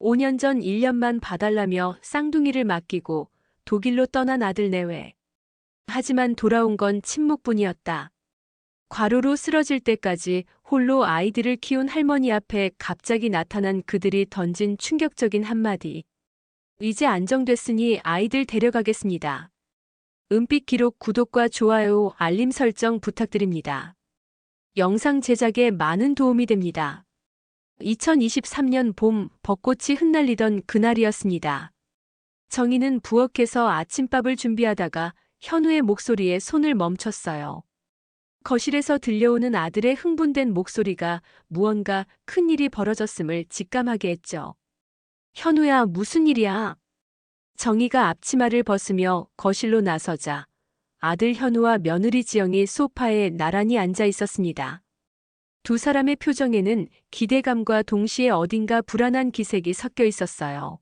5년 전 1년만 봐달라며 쌍둥이를 맡기고 독일로 떠난 아들 내외. 하지만 돌아온 건 침묵뿐이었다. 과로로 쓰러질 때까지 홀로 아이들을 키운 할머니 앞에 갑자기 나타난 그들이 던진 충격적인 한마디. 이제 안정됐으니 아이들 데려가겠습니다. 은빛 기록 구독과 좋아요, 알림 설정 부탁드립니다. 영상 제작에 많은 도움이 됩니다. 2023년 봄 벚꽃이 흩날리던 그날이었습니다. 정희는 부엌에서 아침밥을 준비하다가 현우의 목소리에 손을 멈췄어요. 거실에서 들려오는 아들의 흥분된 목소리가 무언가 큰일이 벌어졌음을 직감하게 했죠. 현우야, 무슨 일이야? 정희가 앞치마를 벗으며 거실로 나서자 아들 현우와 며느리 지영이 소파에 나란히 앉아 있었습니다. 두 사람의 표정에는 기대감과 동시에 어딘가 불안한 기색이 섞여 있었어요.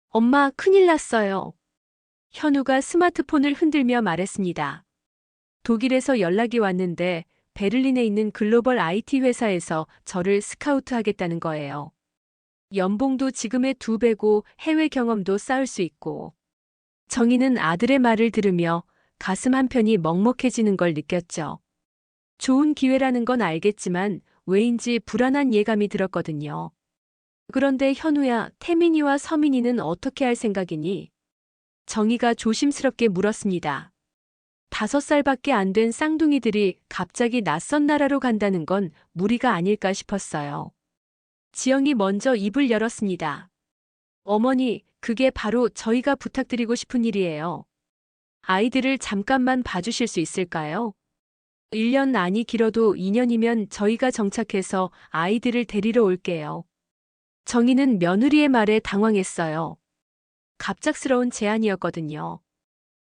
엄마, 큰일 났어요. 현우가 스마트폰을 흔들며 말했습니다. 독일에서 연락이 왔는데 베를린에 있는 글로벌 IT 회사에서 저를 스카우트하겠다는 거예요. 연봉도 지금의 2배고 해외 경험도 쌓을 수 있고. 정희는 아들의 말을 들으며 가슴 한편이 먹먹해지는 걸 느꼈죠. 좋은 기회라는 건 알겠지만 왜인지 불안한 예감이 들었거든요. 그런데 현우야, 태민이와 서민이는 어떻게 할 생각이니? 정희가 조심스럽게 물었습니다. 5살밖에 안 된 쌍둥이들이 갑자기 낯선 나라로 간다는 건 무리가 아닐까 싶었어요. 지영이 먼저 입을 열었습니다. 어머니, 그게 바로 저희가 부탁드리고 싶은 일이에요. 아이들을 잠깐만 봐주실 수 있을까요? 1년 아니 길어도 2년이면 저희가 정착해서 아이들을 데리러 올게요. 정희는 며느리의 말에 당황했어요. 갑작스러운 제안이었거든요.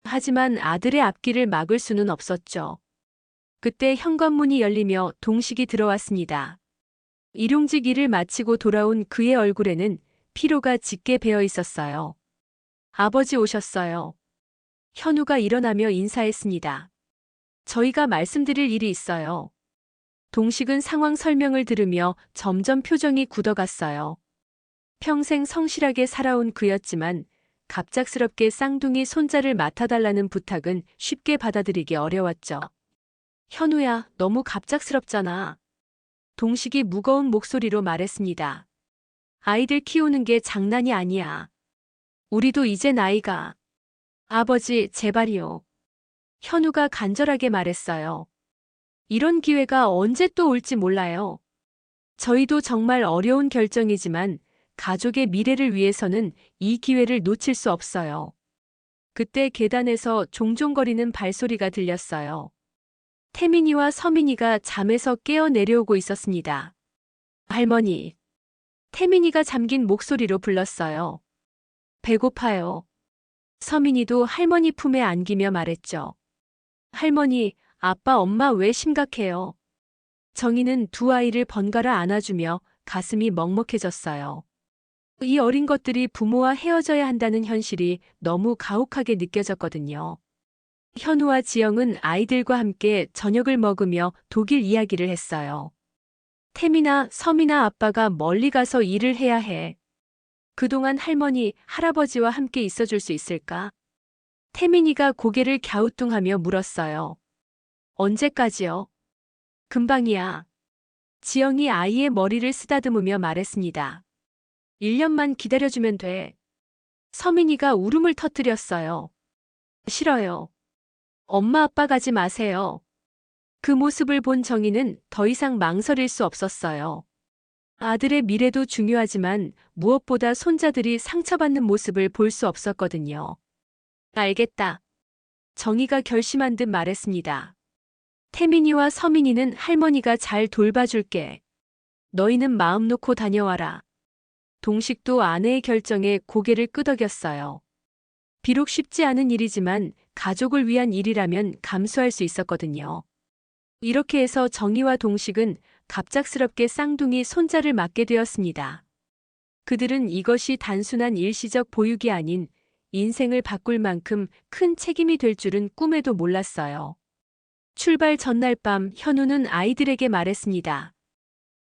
하지만 아들의 앞길을 막을 수는 없었죠. 그때 현관문이 열리며 동식이 들어왔습니다. 일용직 일을 마치고 돌아온 그의 얼굴에는 피로가 짙게 배어 있었어요. 아버지 오셨어요. 현우가 일어나며 인사했습니다. 저희가 말씀드릴 일이 있어요. 동식은 상황 설명을 들으며 점점 표정이 굳어갔어요. 평생 성실하게 살아온 그였지만 갑작스럽게 쌍둥이 손자를 맡아달라는 부탁은 쉽게 받아들이기 어려웠죠. 현우야, 너무 갑작스럽잖아. 동식이 무거운 목소리로 말했습니다. 아이들 키우는 게 장난이 아니야. 우리도 이제 나이가. 아버지, 제발이요. 현우가 간절하게 말했어요. 이런 기회가 언제 또 올지 몰라요. 저희도 정말 어려운 결정이지만 가족의 미래를 위해서는 이 기회를 놓칠 수 없어요. 그때 계단에서 종종거리는 발소리가 들렸어요. 태민이와 서민이가 잠에서 깨어 내려오고 있었습니다. 할머니. 태민이가 잠긴 목소리로 불렀어요. 배고파요. 서민이도 할머니 품에 안기며 말했죠. 할머니, 아빠, 엄마 왜 심각해요? 정희는 두 아이를 번갈아 안아주며 가슴이 먹먹해졌어요. 이 어린 것들이 부모와 헤어져야 한다는 현실이 너무 가혹하게 느껴졌거든요. 현우와 지영은 아이들과 함께 저녁을 먹으며 독일 이야기를 했어요. 태민아, 서민아, 아빠가 멀리 가서 일을 해야 해. 그동안 할머니, 할아버지와 함께 있어줄 수 있을까? 태민이가 고개를 갸우뚱하며 물었어요. 언제까지요? 금방이야. 지영이 아이의 머리를 쓰다듬으며 말했습니다. 1년만 기다려주면 돼. 서민이가 울음을 터뜨렸어요. 싫어요. 엄마 아빠 가지 마세요. 그 모습을 본 정희는 더 이상 망설일 수 없었어요. 아들의 미래도 중요하지만 무엇보다 손자들이 상처받는 모습을 볼 수 없었거든요. 알겠다. 정희가 결심한 듯 말했습니다. 태민이와 서민이는 할머니가 잘 돌봐줄게. 너희는 마음 놓고 다녀와라. 동식도 아내의 결정에 고개를 끄덕였어요. 비록 쉽지 않은 일이지만 가족을 위한 일이라면 감수할 수 있었거든요. 이렇게 해서 정희와 동식은 갑작스럽게 쌍둥이 손자를 맡게 되었습니다. 그들은 이것이 단순한 일시적 보육이 아닌 인생을 바꿀 만큼 큰 책임이 될 줄은 꿈에도 몰랐어요. 출발 전날 밤 현우는 아이들에게 말했습니다.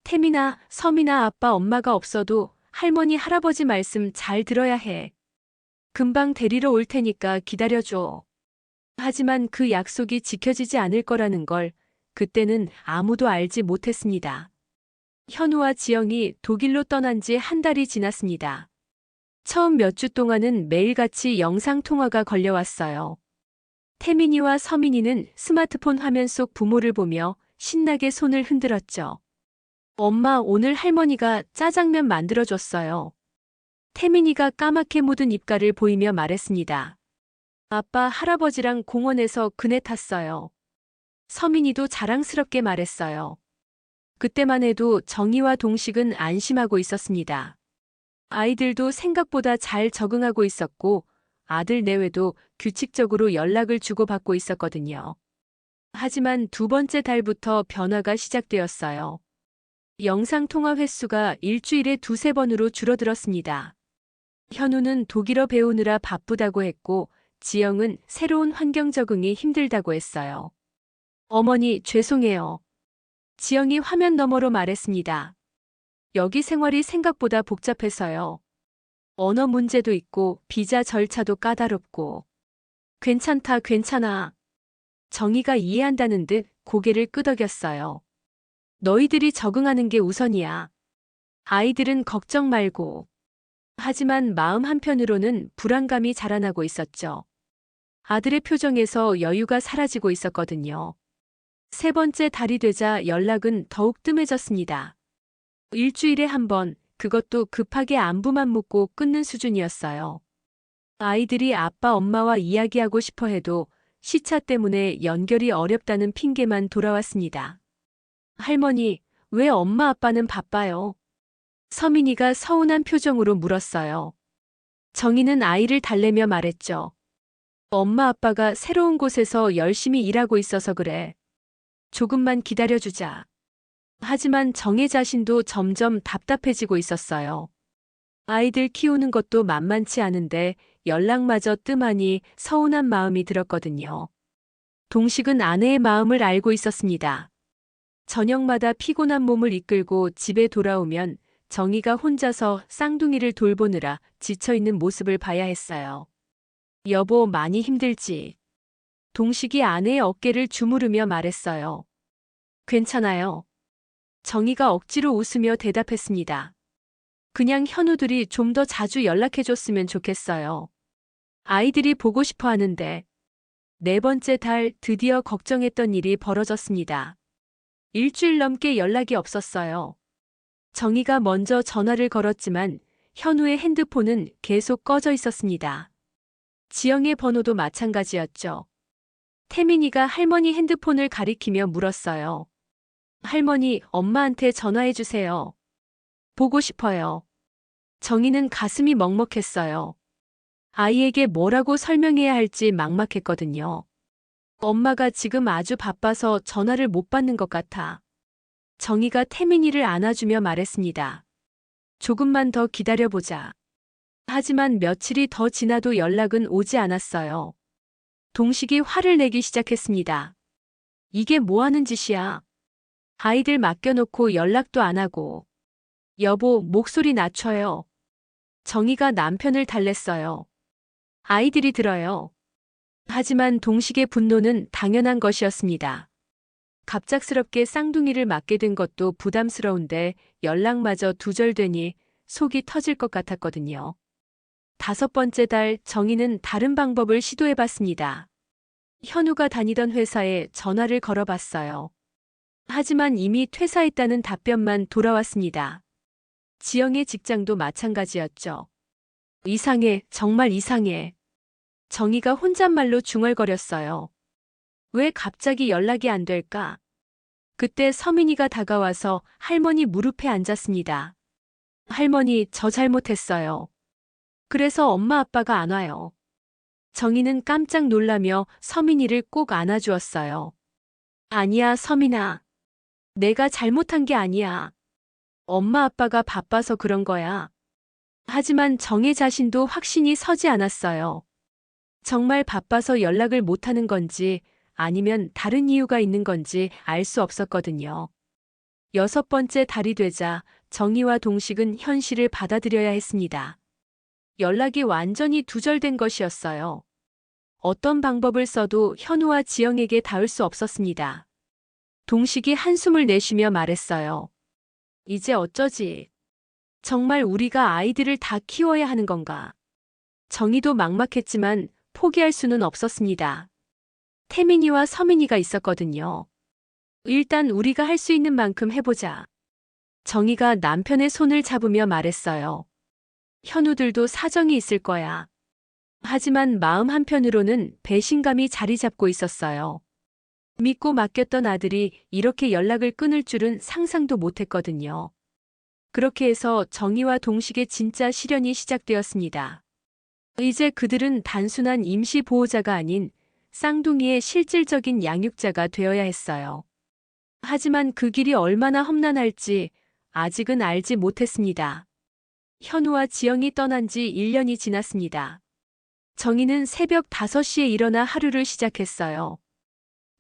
태민아, 서민아, 아빠, 엄마가 없어도 할머니, 할아버지 말씀 잘 들어야 해. 금방 데리러 올 테니까 기다려줘. 하지만 그 약속이 지켜지지 않을 거라는 걸 그때는 아무도 알지 못했습니다. 현우와 지영이 독일로 떠난 지 한 달이 지났습니다. 처음 몇 주 동안은 매일같이 영상통화가 걸려왔어요. 태민이와 서민이는 스마트폰 화면 속 부모를 보며 신나게 손을 흔들었죠. 엄마, 오늘 할머니가 짜장면 만들어줬어요. 태민이가 까맣게 묻은 입가를 보이며 말했습니다. 아빠, 할아버지랑 공원에서 그네 탔어요. 서민이도 자랑스럽게 말했어요. 그때만 해도 정희와 동식은 안심하고 있었습니다. 아이들도 생각보다 잘 적응하고 있었고 아들 내외도 규칙적으로 연락을 주고받고 있었거든요. 하지만 두 번째 달부터 변화가 시작되었어요. 영상통화 횟수가 일주일에 두세 번으로 줄어들었습니다. 현우는 독일어 배우느라 바쁘다고 했고 지영은 새로운 환경 적응이 힘들다고 했어요. 어머니, 죄송해요. 지영이 화면 너머로 말했습니다. 여기 생활이 생각보다 복잡해서요. 언어 문제도 있고 비자 절차도 까다롭고. 괜찮다, 괜찮아. 정희가 이해한다는 듯 고개를 끄덕였어요. 너희들이 적응하는 게 우선이야. 아이들은 걱정 말고. 하지만 마음 한편으로는 불안감이 자라나고 있었죠. 아들의 표정에서 여유가 사라지고 있었거든요. 세 번째 달이 되자 연락은 더욱 뜸해졌습니다. 일주일에 한 번, 그것도 급하게 안부만 묻고 끊는 수준이었어요. 아이들이 아빠, 엄마와 이야기하고 싶어 해도 시차 때문에 연결이 어렵다는 핑계만 돌아왔습니다. 할머니, 왜 엄마 아빠는 바빠요? 서민이가 서운한 표정으로 물었어요. 정희는 아이를 달래며 말했죠. 엄마 아빠가 새로운 곳에서 열심히 일하고 있어서 그래. 조금만 기다려주자. 하지만 정혜 자신도 점점 답답해지고 있었어요. 아이들 키우는 것도 만만치 않은데 연락마저 뜸하니 서운한 마음이 들었거든요. 동식은 아내의 마음을 알고 있었습니다. 저녁마다 피곤한 몸을 이끌고 집에 돌아오면 정희가 혼자서 쌍둥이를 돌보느라 지쳐있는 모습을 봐야 했어요. 여보, 많이 힘들지? 동식이 아내의 어깨를 주무르며 말했어요. 괜찮아요. 정희가 억지로 웃으며 대답했습니다. 그냥 현우들이 좀 더 자주 연락해줬으면 좋겠어요. 아이들이 보고 싶어 하는데. 네 번째 달 드디어 걱정했던 일이 벌어졌습니다. 일주일 넘게 연락이 없었어요. 정희가 먼저 전화를 걸었지만 현우의 핸드폰은 계속 꺼져 있었습니다. 지영의 번호도 마찬가지였죠. 태민이가 할머니 핸드폰을 가리키며 물었어요. 할머니, 엄마한테 전화해주세요. 보고 싶어요. 정희는 가슴이 먹먹했어요. 아이에게 뭐라고 설명해야 할지 막막했거든요. 엄마가 지금 아주 바빠서 전화를 못 받는 것 같아. 정희가 태민이를 안아주며 말했습니다. 조금만 더 기다려보자. 하지만 며칠이 더 지나도 연락은 오지 않았어요. 동식이 화를 내기 시작했습니다. 이게 뭐 하는 짓이야? 아이들 맡겨놓고 연락도 안 하고. 여보, 목소리 낮춰요. 정희가 남편을 달랬어요. 아이들이 들어요. 하지만 동식의 분노는 당연한 것이었습니다. 갑작스럽게 쌍둥이를 맡게 된 것도 부담스러운데 연락마저 두절되니 속이 터질 것 같았거든요. 다섯 번째 달 정희는 다른 방법을 시도해봤습니다. 현우가 다니던 회사에 전화를 걸어봤어요. 하지만 이미 퇴사했다는 답변만 돌아왔습니다. 지영의 직장도 마찬가지였죠. 이상해, 정말 이상해. 정희가 혼잣말로 중얼거렸어요. 왜 갑자기 연락이 안 될까? 그때 서민이가 다가와서 할머니 무릎에 앉았습니다. 할머니, 저 잘못했어요. 그래서 엄마 아빠가 안 와요. 정희는 깜짝 놀라며 서민이를 꼭 안아주었어요. 아니야, 서민아. 내가 잘못한 게 아니야. 엄마 아빠가 바빠서 그런 거야. 하지만 정혜 자신도 확신이 서지 않았어요. 정말 바빠서 연락을 못하는 건지 아니면 다른 이유가 있는 건지 알 수 없었거든요. 6번째 달이 되자 정희와 동식은 현실을 받아들여야 했습니다. 연락이 완전히 두절된 것이었어요. 어떤 방법을 써도 현우와 지영에게 닿을 수 없었습니다. 동식이 한숨을 내쉬며 말했어요. 이제 어쩌지? 정말 우리가 아이들을 다 키워야 하는 건가? 정희도 막막했지만 포기할 수는 없었습니다. 태민이와 서민이가 있었거든요. 일단 우리가 할 수 있는 만큼 해보자. 정희가 남편의 손을 잡으며 말했어요. 현우들도 사정이 있을 거야. 하지만 마음 한편으로는 배신감이 자리 잡고 있었어요. 믿고 맡겼던 아들이 이렇게 연락을 끊을 줄은 상상도 못했거든요. 그렇게 해서 정희와 동식의 진짜 시련이 시작되었습니다. 이제 그들은 단순한 임시 보호자가 아닌 쌍둥이의 실질적인 양육자가 되어야 했어요. 하지만 그 길이 얼마나 험난할지 아직은 알지 못했습니다. 현우와 지영이 떠난 지 1년이 지났습니다. 정희는 새벽 5시에 일어나 하루를 시작했어요.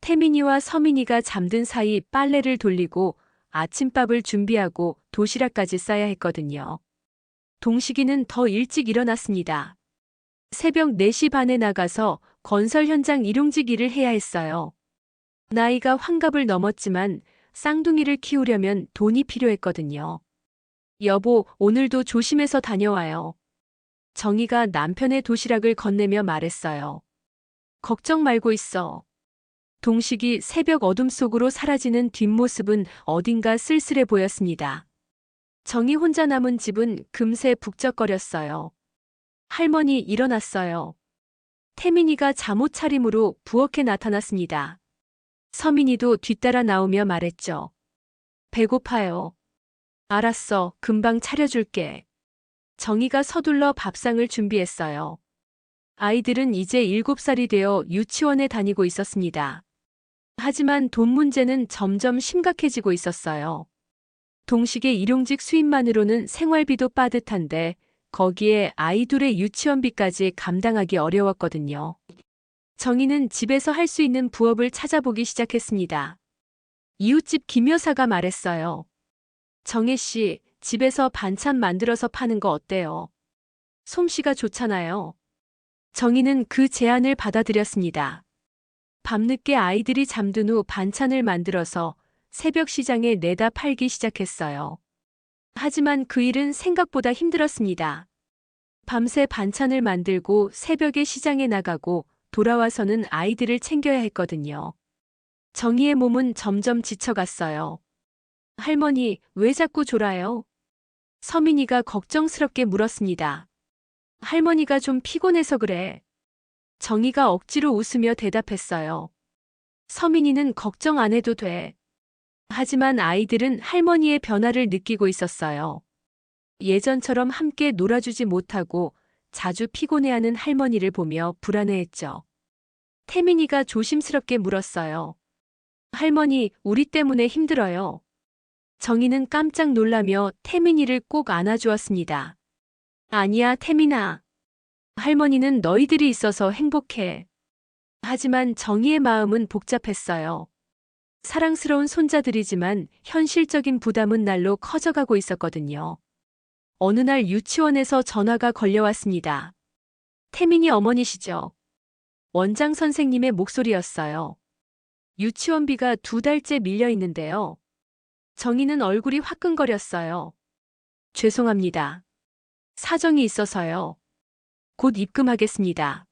태민이와 서민이가 잠든 사이 빨래를 돌리고 아침밥을 준비하고 도시락까지 싸야 했거든요. 동식이는 더 일찍 일어났습니다. 새벽 4시 반에 나가서 건설 현장 일용직 일을 해야 했어요. 나이가 환갑을 넘었지만 쌍둥이를 키우려면 돈이 필요했거든요. 여보, 오늘도 조심해서 다녀와요. 정희가 남편의 도시락을 건네며 말했어요. 걱정 말고 있어. 동식이 새벽 어둠 속으로 사라지는 뒷모습은 어딘가 쓸쓸해 보였습니다. 정희 혼자 남은 집은 금세 북적거렸어요. 할머니 일어났어요. 태민이가 잠옷 차림으로 부엌에 나타났습니다. 서민이도 뒤따라 나오며 말했죠. 배고파요. 알았어, 금방 차려줄게. 정희가 서둘러 밥상을 준비했어요. 아이들은 이제 7살이 되어 유치원에 다니고 있었습니다. 하지만 돈 문제는 점점 심각해지고 있었어요. 동식의 일용직 수입만으로는 생활비도 빠듯한데 거기에 아이둘의 유치원비까지 감당하기 어려웠거든요. 정희는 집에서 할 수 있는 부업을 찾아보기 시작했습니다. 이웃집 김 여사가 말했어요. 정혜 씨, 집에서 반찬 만들어서 파는 거 어때요? 솜씨가 좋잖아요. 정희는 그 제안을 받아들였습니다. 밤늦게 아이들이 잠든 후 반찬을 만들어서 새벽 시장에 내다 팔기 시작했어요. 하지만 그 일은 생각보다 힘들었습니다. 밤새 반찬을 만들고 새벽에 시장에 나가고 돌아와서는 아이들을 챙겨야 했거든요. 정희의 몸은 점점 지쳐갔어요. 할머니, 왜 자꾸 졸아요? 서민이가 걱정스럽게 물었습니다. 할머니가 좀 피곤해서 그래. 정희가 억지로 웃으며 대답했어요. 서민이는 걱정 안 해도 돼. 하지만 아이들은 할머니의 변화를 느끼고 있었어요. 예전처럼 함께 놀아주지 못하고 자주 피곤해하는 할머니를 보며 불안해했죠. 태민이가 조심스럽게 물었어요. 할머니, 우리 때문에 힘들어요. 정희는 깜짝 놀라며 태민이를 꼭 안아주었습니다. 아니야, 태민아. 할머니는 너희들이 있어서 행복해. 하지만 정희의 마음은 복잡했어요. 사랑스러운 손자들이지만 현실적인 부담은 날로 커져가고 있었거든요. 어느 날 유치원에서 전화가 걸려왔습니다. 태민이 어머니시죠? 원장 선생님의 목소리였어요. 유치원비가 2달째 밀려 있는데요. 정희는 얼굴이 화끈거렸어요. 죄송합니다. 사정이 있어서요. 곧 입금하겠습니다.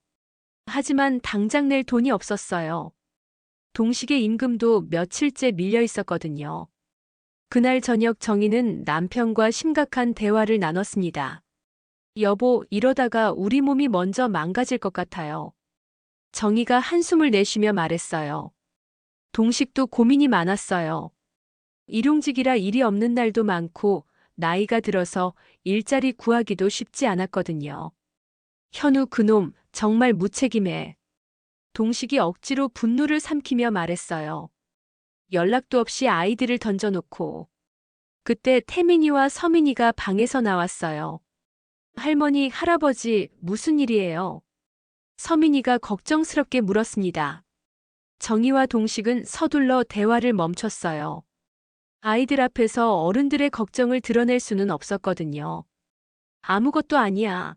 하지만 당장 낼 돈이 없었어요. 동식의 임금도 며칠째 밀려 있었거든요. 그날 저녁 정희는 남편과 심각한 대화를 나눴습니다. 여보, 이러다가 우리 몸이 먼저 망가질 것 같아요. 정희가 한숨을 내쉬며 말했어요. 동식도 고민이 많았어요. 일용직이라 일이 없는 날도 많고 나이가 들어서 일자리 구하기도 쉽지 않았거든요. 현우 그놈 정말 무책임해. 동식이 억지로 분노를 삼키며 말했어요. 연락도 없이 아이들을 던져놓고. 그때 태민이와 서민이가 방에서 나왔어요. 할머니, 할아버지, 무슨 일이에요? 서민이가 걱정스럽게 물었습니다. 정희와 동식은 서둘러 대화를 멈췄어요. 아이들 앞에서 어른들의 걱정을 드러낼 수는 없었거든요. 아무것도 아니야.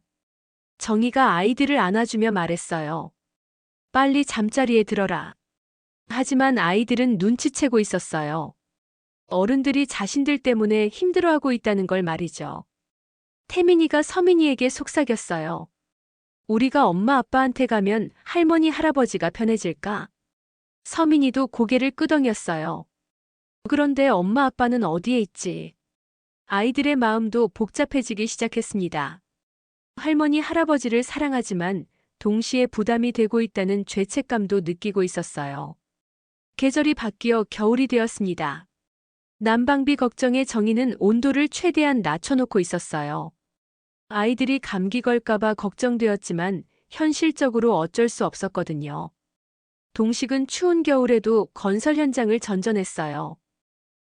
정희가 아이들을 안아주며 말했어요. 빨리 잠자리에 들어라. 하지만 아이들은 눈치채고 있었어요. 어른들이 자신들 때문에 힘들어하고 있다는 걸 말이죠. 태민이가 서민이에게 속삭였어요. 우리가 엄마 아빠한테 가면 할머니 할아버지가 편해질까? 서민이도 고개를 끄덕였어요. 그런데 엄마 아빠는 어디에 있지? 아이들의 마음도 복잡해지기 시작했습니다. 할머니 할아버지를 사랑하지만 동시에 부담이 되고 있다는 죄책감도 느끼고 있었어요. 계절이 바뀌어 겨울이 되었습니다. 난방비 걱정에 정희는 온도를 최대한 낮춰놓고 있었어요. 아이들이 감기 걸까봐 걱정되었지만 현실적으로 어쩔 수 없었거든요. 동식은 추운 겨울에도 건설 현장을 전전했어요.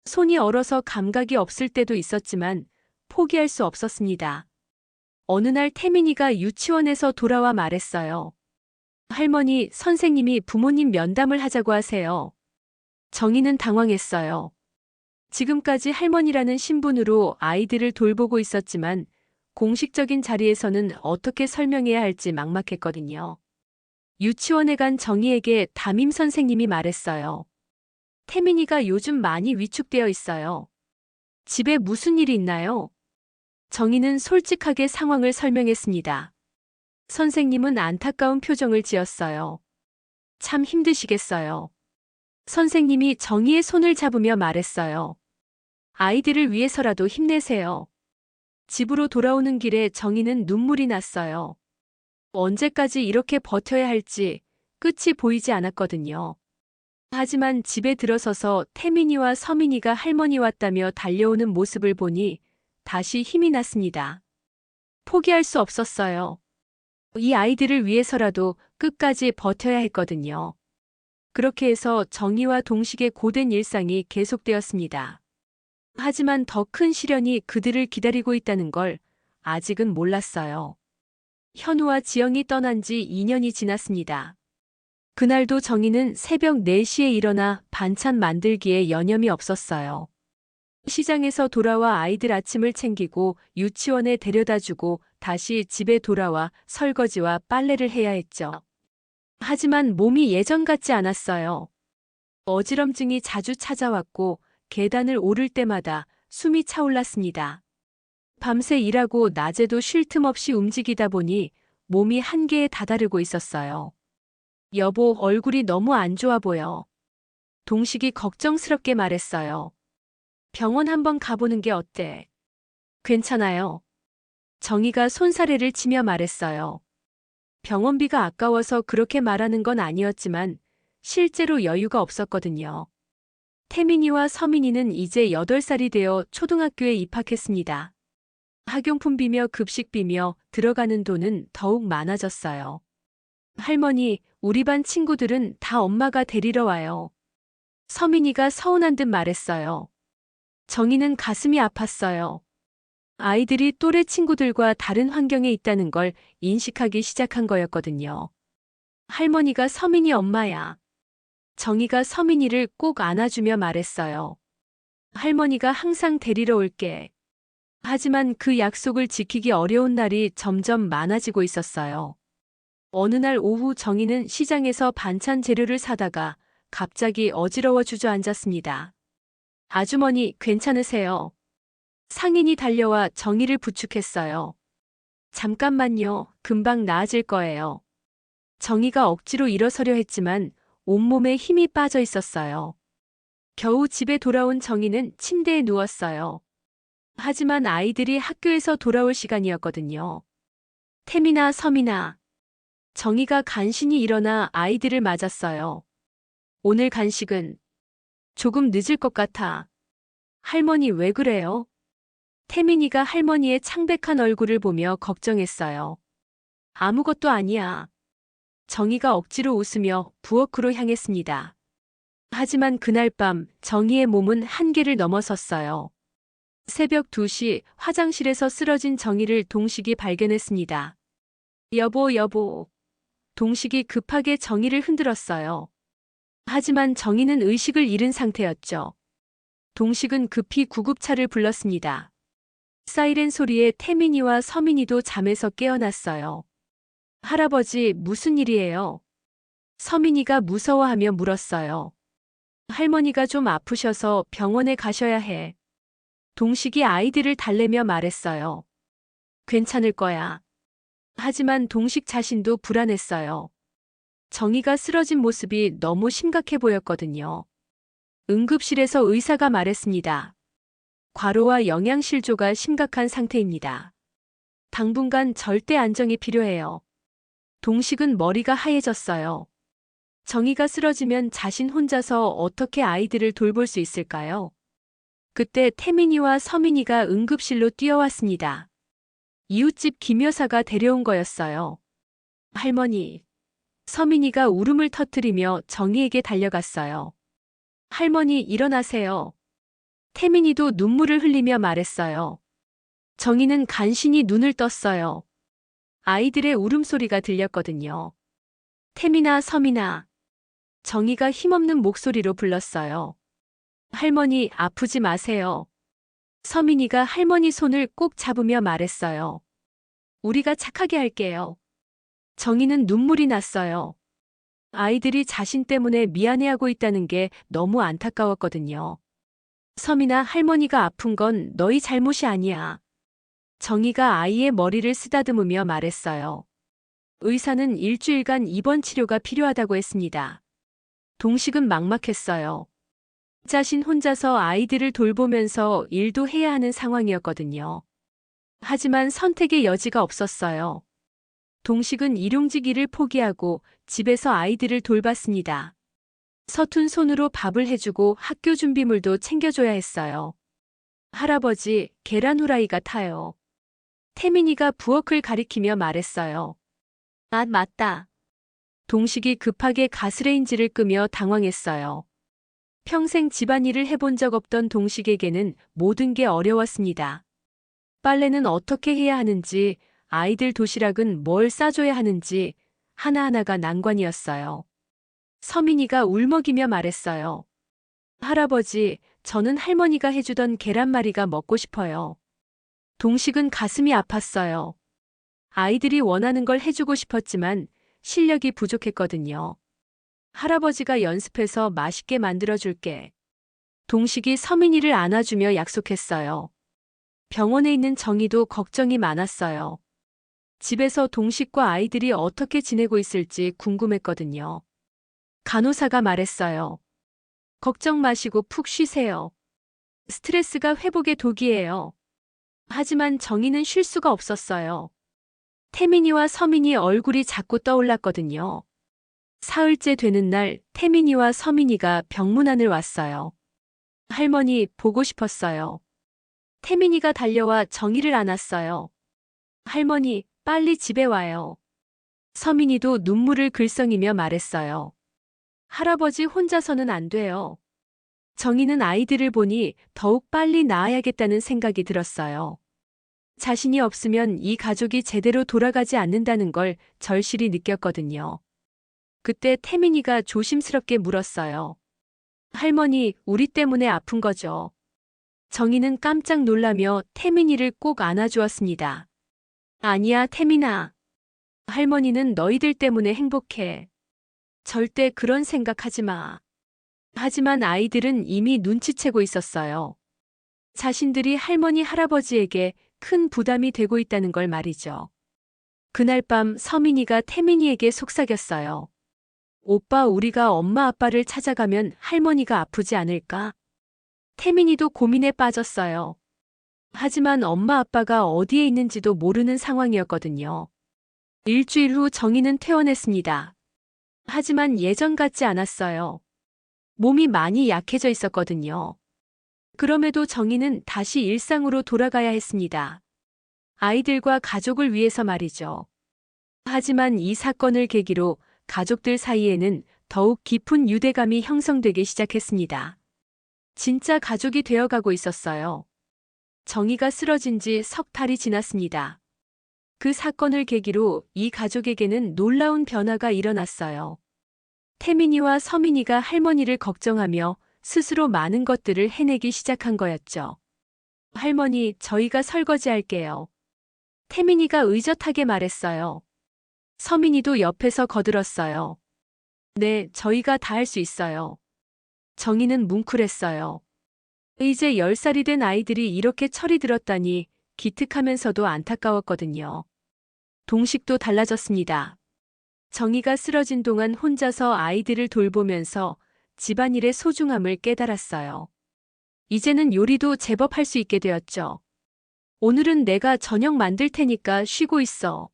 손이 얼어서 감각이 없을 때도 있었지만 포기할 수 없었습니다. 어느 날 태민이가 유치원에서 돌아와 말했어요. 할머니, 선생님이 부모님 면담을 하자고 하세요. 정희는 당황했어요. 지금까지 할머니라는 신분으로 아이들을 돌보고 있었지만 공식적인 자리에서는 어떻게 설명해야 할지 막막했거든요. 유치원에 간 정희에게 담임 선생님이 말했어요. 태민이가 요즘 많이 위축되어 있어요. 집에 무슨 일이 있나요? 정희는 솔직하게 상황을 설명했습니다. 선생님은 안타까운 표정을 지었어요. 참 힘드시겠어요. 선생님이 정희의 손을 잡으며 말했어요. 아이들을 위해서라도 힘내세요. 집으로 돌아오는 길에 정희는 눈물이 났어요. 언제까지 이렇게 버텨야 할지 끝이 보이지 않았거든요. 하지만 집에 들어서서 태민이와 서민이가 할머니 왔다며 달려오는 모습을 보니 다시 힘이 났습니다. 포기할 수 없었어요. 이 아이들을 위해서라도 끝까지 버텨야 했거든요. 그렇게 해서 정희와 동식의 고된 일상이 계속되었습니다. 하지만 더 큰 시련이 그들을 기다리고 있다는 걸 아직은 몰랐어요. 현우와 지영이 떠난 지 2년이 지났습니다. 그날도 정희는 새벽 4시에 일어나 반찬 만들기에 여념이 없었어요. 시장에서 돌아와 아이들 아침을 챙기고 유치원에 데려다주고 다시 집에 돌아와 설거지와 빨래를 해야 했죠. 하지만 몸이 예전 같지 않았어요. 어지럼증이 자주 찾아왔고 계단을 오를 때마다 숨이 차올랐습니다. 밤새 일하고 낮에도 쉴 틈 없이 움직이다 보니 몸이 한계에 다다르고 있었어요. 여보, 얼굴이 너무 안 좋아 보여. 동식이 걱정스럽게 말했어요. 병원 한번 가보는 게 어때? 괜찮아요. 정희가 손사래를 치며 말했어요. 병원비가 아까워서 그렇게 말하는 건 아니었지만 실제로 여유가 없었거든요. 태민이와 서민이는 이제 8살이 되어 초등학교에 입학했습니다. 학용품비며 급식비며 들어가는 돈은 더욱 많아졌어요. 할머니, 우리 반 친구들은 다 엄마가 데리러 와요. 서민이가 서운한 듯 말했어요. 정희는 가슴이 아팠어요. 아이들이 또래 친구들과 다른 환경에 있다는 걸 인식하기 시작한 거였거든요. 할머니가 서민이 엄마야. 정희가 서민이를 꼭 안아주며 말했어요. 할머니가 항상 데리러 올게. 하지만 그 약속을 지키기 어려운 날이 점점 많아지고 있었어요. 어느 날 오후 정희는 시장에서 반찬 재료를 사다가 갑자기 어지러워 주저앉았습니다. 아주머니, 괜찮으세요? 상인이 달려와 정희를 부축했어요. 잠깐만요, 금방 나아질 거예요. 정희가 억지로 일어서려 했지만 온몸에 힘이 빠져 있었어요. 겨우 집에 돌아온 정희는 침대에 누웠어요. 하지만 아이들이 학교에서 돌아올 시간이었거든요. 태민아, 서민아. 정희가 간신히 일어나 아이들을 맞았어요. 오늘 간식은 조금 늦을 것 같아. 할머니 왜 그래요? 태민이가 할머니의 창백한 얼굴을 보며 걱정했어요. 아무것도 아니야. 정희가 억지로 웃으며 부엌으로 향했습니다. 하지만 그날 밤 정희의 몸은 한계를 넘어섰어요. 새벽 2시 화장실에서 쓰러진 정희를 동식이 발견했습니다. 여보, 여보. 동식이 급하게 정희를 흔들었어요. 하지만 정희는 의식을 잃은 상태였죠. 동식은 급히 구급차를 불렀습니다. 사이렌 소리에 태민이와 서민이도 잠에서 깨어났어요. 할아버지, 무슨 일이에요? 서민이가 무서워하며 물었어요. 할머니가 좀 아프셔서 병원에 가셔야 해. 동식이 아이들을 달래며 말했어요. 괜찮을 거야. 하지만 동식 자신도 불안했어요. 정희가 쓰러진 모습이 너무 심각해 보였거든요. 응급실에서 의사가 말했습니다. 과로와 영양실조가 심각한 상태입니다. 당분간 절대 안정이 필요해요. 동식은 머리가 하얘졌어요. 정희가 쓰러지면 자신 혼자서 어떻게 아이들을 돌볼 수 있을까요? 그때 태민이와 서민이가 응급실로 뛰어왔습니다. 이웃집 김 여사가 데려온 거였어요. 할머니. 서민이가 울음을 터뜨리며 정희에게 달려갔어요. 할머니, 일어나세요. 태민이도 눈물을 흘리며 말했어요. 정희는 간신히 눈을 떴어요. 아이들의 울음소리가 들렸거든요. 태민아, 서민아. 정희가 힘없는 목소리로 불렀어요. 할머니, 아프지 마세요. 서민이가 할머니 손을 꼭 잡으며 말했어요. 우리가 착하게 할게요. 정희는 눈물이 났어요. 아이들이 자신 때문에 미안해하고 있다는 게 너무 안타까웠거든요. 서민아, 할머니가 아픈 건 너희 잘못이 아니야. 정희가 아이의 머리를 쓰다듬으며 말했어요. 의사는 일주일간 입원 치료가 필요하다고 했습니다. 동식은 막막했어요. 자신 혼자서 아이들을 돌보면서 일도 해야 하는 상황이었거든요. 하지만 선택의 여지가 없었어요. 동식은 일용직 일을 포기하고 집에서 아이들을 돌봤습니다. 서툰 손으로 밥을 해주고 학교 준비물도 챙겨줘야 했어요. 할아버지, 계란 후라이가 타요. 태민이가 부엌을 가리키며 말했어요. 아, 맞다. 동식이 급하게 가스레인지를 끄며 당황했어요. 평생 집안일을 해본 적 없던 동식에게는 모든 게 어려웠습니다. 빨래는 어떻게 해야 하는지, 아이들 도시락은 뭘 싸줘야 하는지 하나하나가 난관이었어요. 서민이가 울먹이며 말했어요. 할아버지, 저는 할머니가 해주던 계란말이가 먹고 싶어요. 동식은 가슴이 아팠어요. 아이들이 원하는 걸 해주고 싶었지만 실력이 부족했거든요. 할아버지가 연습해서 맛있게 만들어줄게. 동식이 서민이를 안아주며 약속했어요. 병원에 있는 정희도 걱정이 많았어요. 집에서 동식과 아이들이 어떻게 지내고 있을지 궁금했거든요. 간호사가 말했어요. 걱정 마시고 푹 쉬세요. 스트레스가 회복의 독이에요. 하지만 정희는 쉴 수가 없었어요. 태민이와 서민이 얼굴이 자꾸 떠올랐거든요. 사흘째 되는 날 태민이와 서민이가 병문안을 왔어요. 할머니, 보고 싶었어요. 태민이가 달려와 정희를 안았어요. 할머니, 빨리 집에 와요. 서민이도 눈물을 글썽이며 말했어요. 할아버지 혼자서는 안 돼요. 정희는 아이들을 보니 더욱 빨리 나아야겠다는 생각이 들었어요. 자신이 없으면 이 가족이 제대로 돌아가지 않는다는 걸 절실히 느꼈거든요. 그때 태민이가 조심스럽게 물었어요. 할머니, 우리 때문에 아픈 거죠? 정희는 깜짝 놀라며 태민이를 꼭 안아주었습니다. 아니야, 태민아. 할머니는 너희들 때문에 행복해. 절대 그런 생각하지 마. 하지만 아이들은 이미 눈치채고 있었어요. 자신들이 할머니, 할아버지에게 큰 부담이 되고 있다는 걸 말이죠. 그날 밤 서민이가 태민이에게 속삭였어요. 오빠, 우리가 엄마 아빠를 찾아가면 할머니가 아프지 않을까? 태민이도 고민에 빠졌어요. 하지만 엄마 아빠가 어디에 있는지도 모르는 상황이었거든요. 일주일 후 정희는 퇴원했습니다. 하지만 예전 같지 않았어요. 몸이 많이 약해져 있었거든요. 그럼에도 정희는 다시 일상으로 돌아가야 했습니다. 아이들과 가족을 위해서 말이죠. 하지만 이 사건을 계기로 가족들 사이에는 더욱 깊은 유대감이 형성되기 시작했습니다. 진짜 가족이 되어가고 있었어요. 정희가 쓰러진 지 석 달이 지났습니다. 그 사건을 계기로 이 가족에게는 놀라운 변화가 일어났어요. 태민이와 서민이가 할머니를 걱정하며 스스로 많은 것들을 해내기 시작한 거였죠. 할머니, 저희가 설거지할게요. 태민이가 의젓하게 말했어요. 서민이도 옆에서 거들었어요. 네, 저희가 다 할 수 있어요. 정희는 뭉클했어요. 이제 10살이 된 아이들이 이렇게 철이 들었다니 기특하면서도 안타까웠거든요. 동식도 달라졌습니다. 정희가 쓰러진 동안 혼자서 아이들을 돌보면서 집안일의 소중함을 깨달았어요. 이제는 요리도 제법 할 수 있게 되었죠. 오늘은 내가 저녁 만들 테니까 쉬고 있어.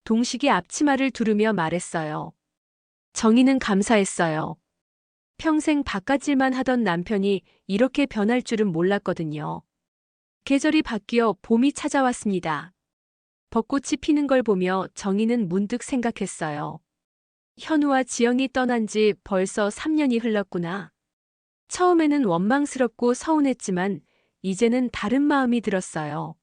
동식이 앞치마를 두르며 말했어요. 정희는 감사했어요. 평생 바깥일만 하던 남편이 이렇게 변할 줄은 몰랐거든요. 계절이 바뀌어 봄이 찾아왔습니다. 벚꽃이 피는 걸 보며 정희는 문득 생각했어요. 현우와 지영이 떠난 지 벌써 3년이 흘렀구나. 처음에는 원망스럽고 서운했지만 이제는 다른 마음이 들었어요.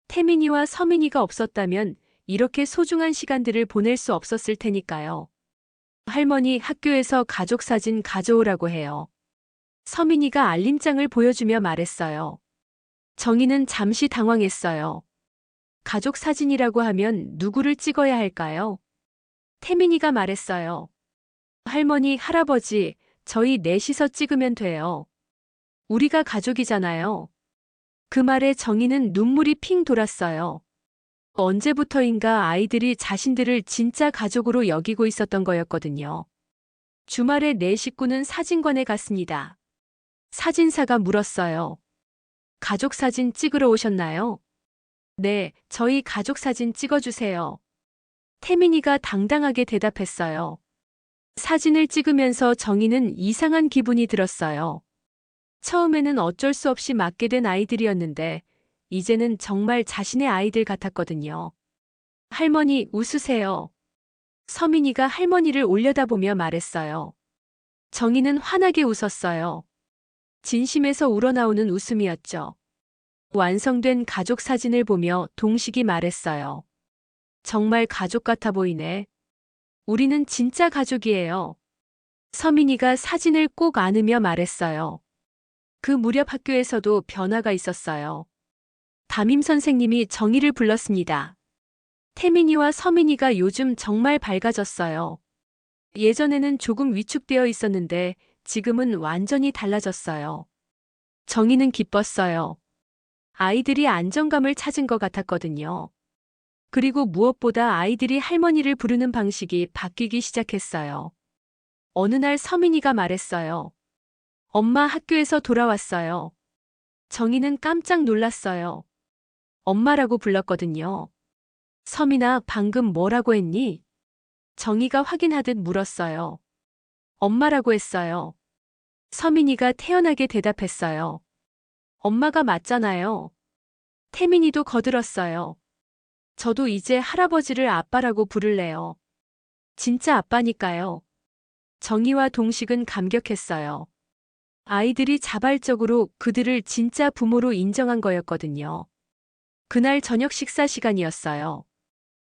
태민이와 서민이가 없었다면 이렇게 소중한 시간들을 보낼 수 없었을 테니까요. 할머니, 학교에서 가족 사진 가져오라고 해요. 서민이가 알림장을 보여주며 말했어요. 정희는 잠시 당황했어요. 가족 사진이라고 하면 누구를 찍어야 할까요? 태민이가 말했어요. 할머니, 할아버지, 저희 넷이서 찍으면 돼요. 우리가 가족이잖아요. 그 말에 정희는 눈물이 핑 돌았어요. 언제부터인가 아이들이 자신들을 진짜 가족으로 여기고 있었던 거였거든요. 주말에 네 식구는 사진관에 갔습니다. 사진사가 물었어요. 가족 사진 찍으러 오셨나요? 네, 저희 가족 사진 찍어주세요. 태민이가 당당하게 대답했어요. 사진을 찍으면서 정희는 이상한 기분이 들었어요. 처음에는 어쩔 수 없이 맡게 된 아이들이었는데 이제는 정말 자신의 아이들 같았거든요. 할머니, 웃으세요. 서민이가 할머니를 올려다보며 말했어요. 정희는 환하게 웃었어요. 진심에서 우러나오는 웃음이었죠. 완성된 가족 사진을 보며 동식이 말했어요. 정말 가족 같아 보이네. 우리는 진짜 가족이에요. 서민이가 사진을 꼭 안으며 말했어요. 그 무렵 학교에서도 변화가 있었어요. 담임 선생님이 정희를 불렀습니다. 태민이와 서민이가 요즘 정말 밝아졌어요. 예전에는 조금 위축되어 있었는데 지금은 완전히 달라졌어요. 정희는 기뻤어요. 아이들이 안정감을 찾은 것 같았거든요. 그리고 무엇보다 아이들이 할머니를 부르는 방식이 바뀌기 시작했어요. 어느 날 서민이가 말했어요. 엄마, 학교에서 돌아왔어요. 정희는 깜짝 놀랐어요. 엄마라고 불렀거든요. 서민아, 방금 뭐라고 했니? 정희가 확인하듯 물었어요. 엄마라고 했어요. 서민이가 태연하게 대답했어요. 엄마가 맞잖아요. 태민이도 거들었어요. 저도 이제 할아버지를 아빠라고 부를래요. 진짜 아빠니까요. 정희와 동식은 감격했어요. 아이들이 자발적으로 그들을 진짜 부모로 인정한 거였거든요. 그날 저녁 식사 시간이었어요.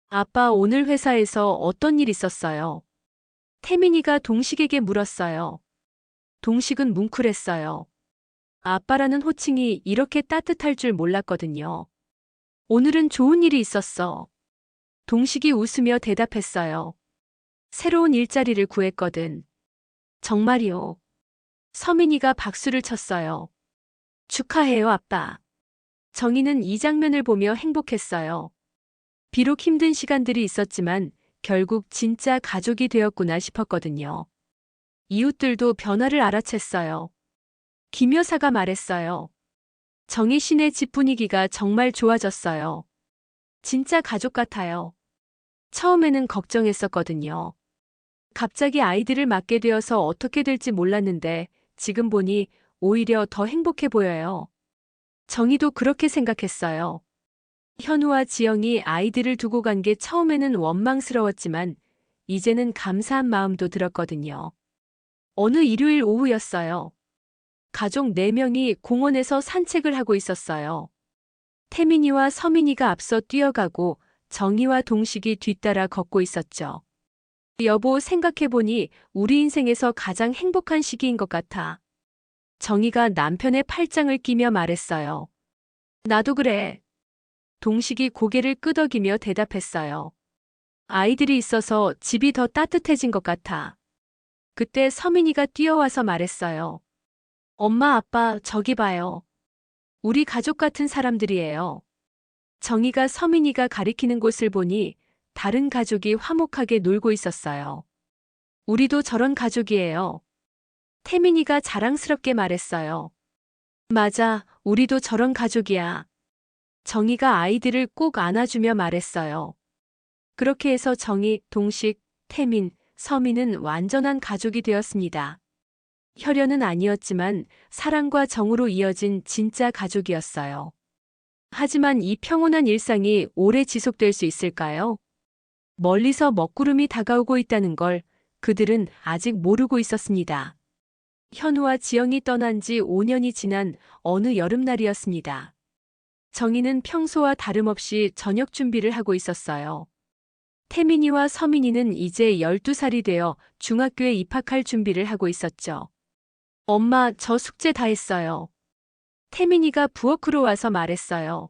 아빠, 오늘 회사에서 어떤 일 있었어요? 태민이가 동식에게 물었어요. 동식은 뭉클했어요. 아빠라는 호칭이 이렇게 따뜻할 줄 몰랐거든요. 오늘은 좋은 일이 있었어. 동식이 웃으며 대답했어요. 새로운 일자리를 구했거든. 정말이요. 서민이가 박수를 쳤어요. 축하해요, 아빠. 정희는 이 장면을 보며 행복했어요. 비록 힘든 시간들이 있었지만 결국 진짜 가족이 되었구나 싶었거든요. 이웃들도 변화를 알아챘어요. 김 여사가 말했어요. 정희 씨네 집 분위기가 정말 좋아졌어요. 진짜 가족 같아요. 처음에는 걱정했었거든요. 갑자기 아이들을 맡게 되어서 어떻게 될지 몰랐는데 지금 보니 오히려 더 행복해 보여요. 정희도 그렇게 생각했어요. 현우와 지영이 아이들을 두고 간 게 처음에는 원망스러웠지만 이제는 감사한 마음도 들었거든요. 어느 일요일 오후였어요. 가족 4명이 공원에서 산책을 하고 있었어요. 태민이와 서민이가 앞서 뛰어가고 정희와 동식이 뒤따라 걷고 있었죠. 여보, 생각해보니 우리 인생에서 가장 행복한 시기인 것 같아. 정희가 남편의 팔짱을 끼며 말했어요. 나도 그래. 동식이 고개를 끄덕이며 대답했어요. 아이들이 있어서 집이 더 따뜻해진 것 같아. 그때 서민이가 뛰어와서 말했어요. 엄마, 아빠, 저기 봐요. 우리 가족 같은 사람들이에요. 정희가 서민이가 가리키는 곳을 보니 다른 가족이 화목하게 놀고 있었어요. 우리도 저런 가족이에요. 태민이가 자랑스럽게 말했어요. 맞아, 우리도 저런 가족이야. 정희가 아이들을 꼭 안아주며 말했어요. 그렇게 해서 정희, 동식, 태민, 서민은 완전한 가족이 되었습니다. 혈연은 아니었지만 사랑과 정으로 이어진 진짜 가족이었어요. 하지만 이 평온한 일상이 오래 지속될 수 있을까요? 멀리서 먹구름이 다가오고 있다는 걸 그들은 아직 모르고 있었습니다. 현우와 지영이 떠난 지 5년이 지난 어느 여름날이었습니다. 정희는 평소와 다름없이 저녁 준비를 하고 있었어요. 태민이와 서민이는 이제 12살이 되어 중학교에 입학할 준비를 하고 있었죠. 엄마, 저 숙제 다 했어요. 태민이가 부엌으로 와서 말했어요.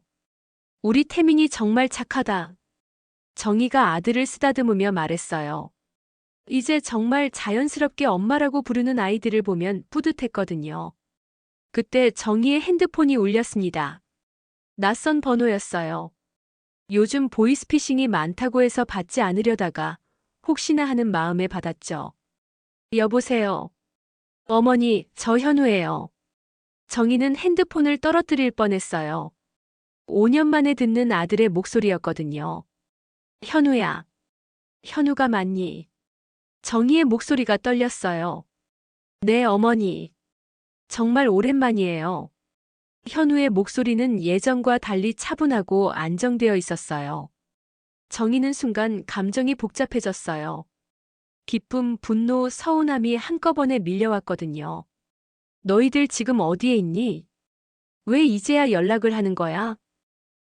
우리 태민이 정말 착하다. 정희가 아들을 쓰다듬으며 말했어요. 이제 정말 자연스럽게 엄마라고 부르는 아이들을 보면 뿌듯했거든요. 그때 정희의 핸드폰이 울렸습니다. 낯선 번호였어요. 요즘 보이스피싱이 많다고 해서 받지 않으려다가 혹시나 하는 마음에 받았죠. 여보세요. 어머니, 저 현우예요. 정희는 핸드폰을 떨어뜨릴 뻔했어요. 5년 만에 듣는 아들의 목소리였거든요. 현우야. 현우가 맞니? 정희의 목소리가 떨렸어요. 네, 어머니. 정말 오랜만이에요. 현우의 목소리는 예전과 달리 차분하고 안정되어 있었어요. 정희는 순간 감정이 복잡해졌어요. 기쁨, 분노, 서운함이 한꺼번에 밀려왔거든요. 너희들 지금 어디에 있니? 왜 이제야 연락을 하는 거야?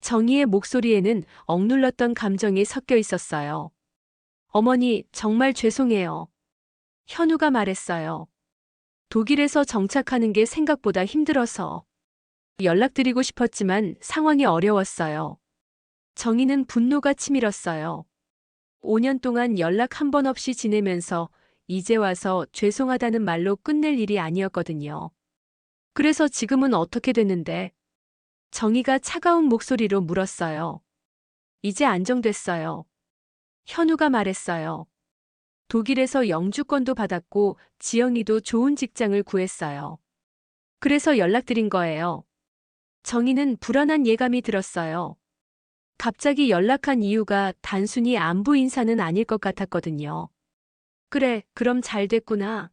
정희의 목소리에는 억눌렀던 감정이 섞여 있었어요. 어머니, 정말 죄송해요. 현우가 말했어요. 독일에서 정착하는 게 생각보다 힘들어서. 연락드리고 싶었지만 상황이 어려웠어요. 정희는 분노가 치밀었어요. 5년 동안 연락 한 번 없이 지내면서 이제 와서 죄송하다는 말로 끝낼 일이 아니었거든요. 그래서 지금은 어떻게 됐는데? 정희가 차가운 목소리로 물었어요. 이제 안정됐어요. 현우가 말했어요. 독일에서 영주권도 받았고 지영이도 좋은 직장을 구했어요. 그래서 연락드린 거예요. 정희는 불안한 예감이 들었어요. 갑자기 연락한 이유가 단순히 안부 인사는 아닐 것 같았거든요. 그래, 그럼 잘 됐구나.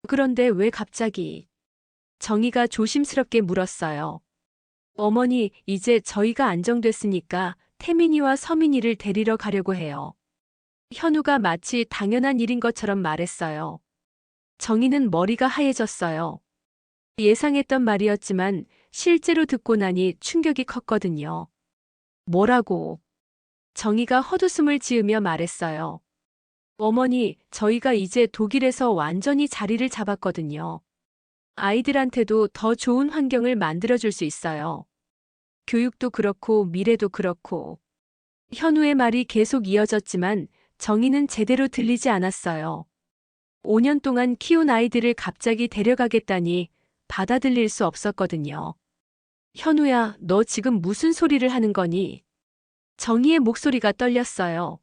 그런데 왜 갑자기? 정희가 조심스럽게 물었어요. 어머니, 이제 저희가 안정됐으니까 태민이와 서민이를 데리러 가려고 해요. 현우가 마치 당연한 일인 것처럼 말했어요. 정희는 머리가 하얘졌어요. 예상했던 말이었지만 실제로 듣고 나니 충격이 컸거든요. 뭐라고? 정희가 헛웃음을 지으며 말했어요. 어머니, 저희가 이제 독일에서 완전히 자리를 잡았거든요. 아이들한테도 더 좋은 환경을 만들어줄 수 있어요. 교육도 그렇고 미래도 그렇고. 현우의 말이 계속 이어졌지만 정희는 제대로 들리지 않았어요. 5년 동안 키운 아이들을 갑자기 데려가겠다니 받아들일 수 없었거든요. 현우야, 너 지금 무슨 소리를 하는 거니? 정희의 목소리가 떨렸어요.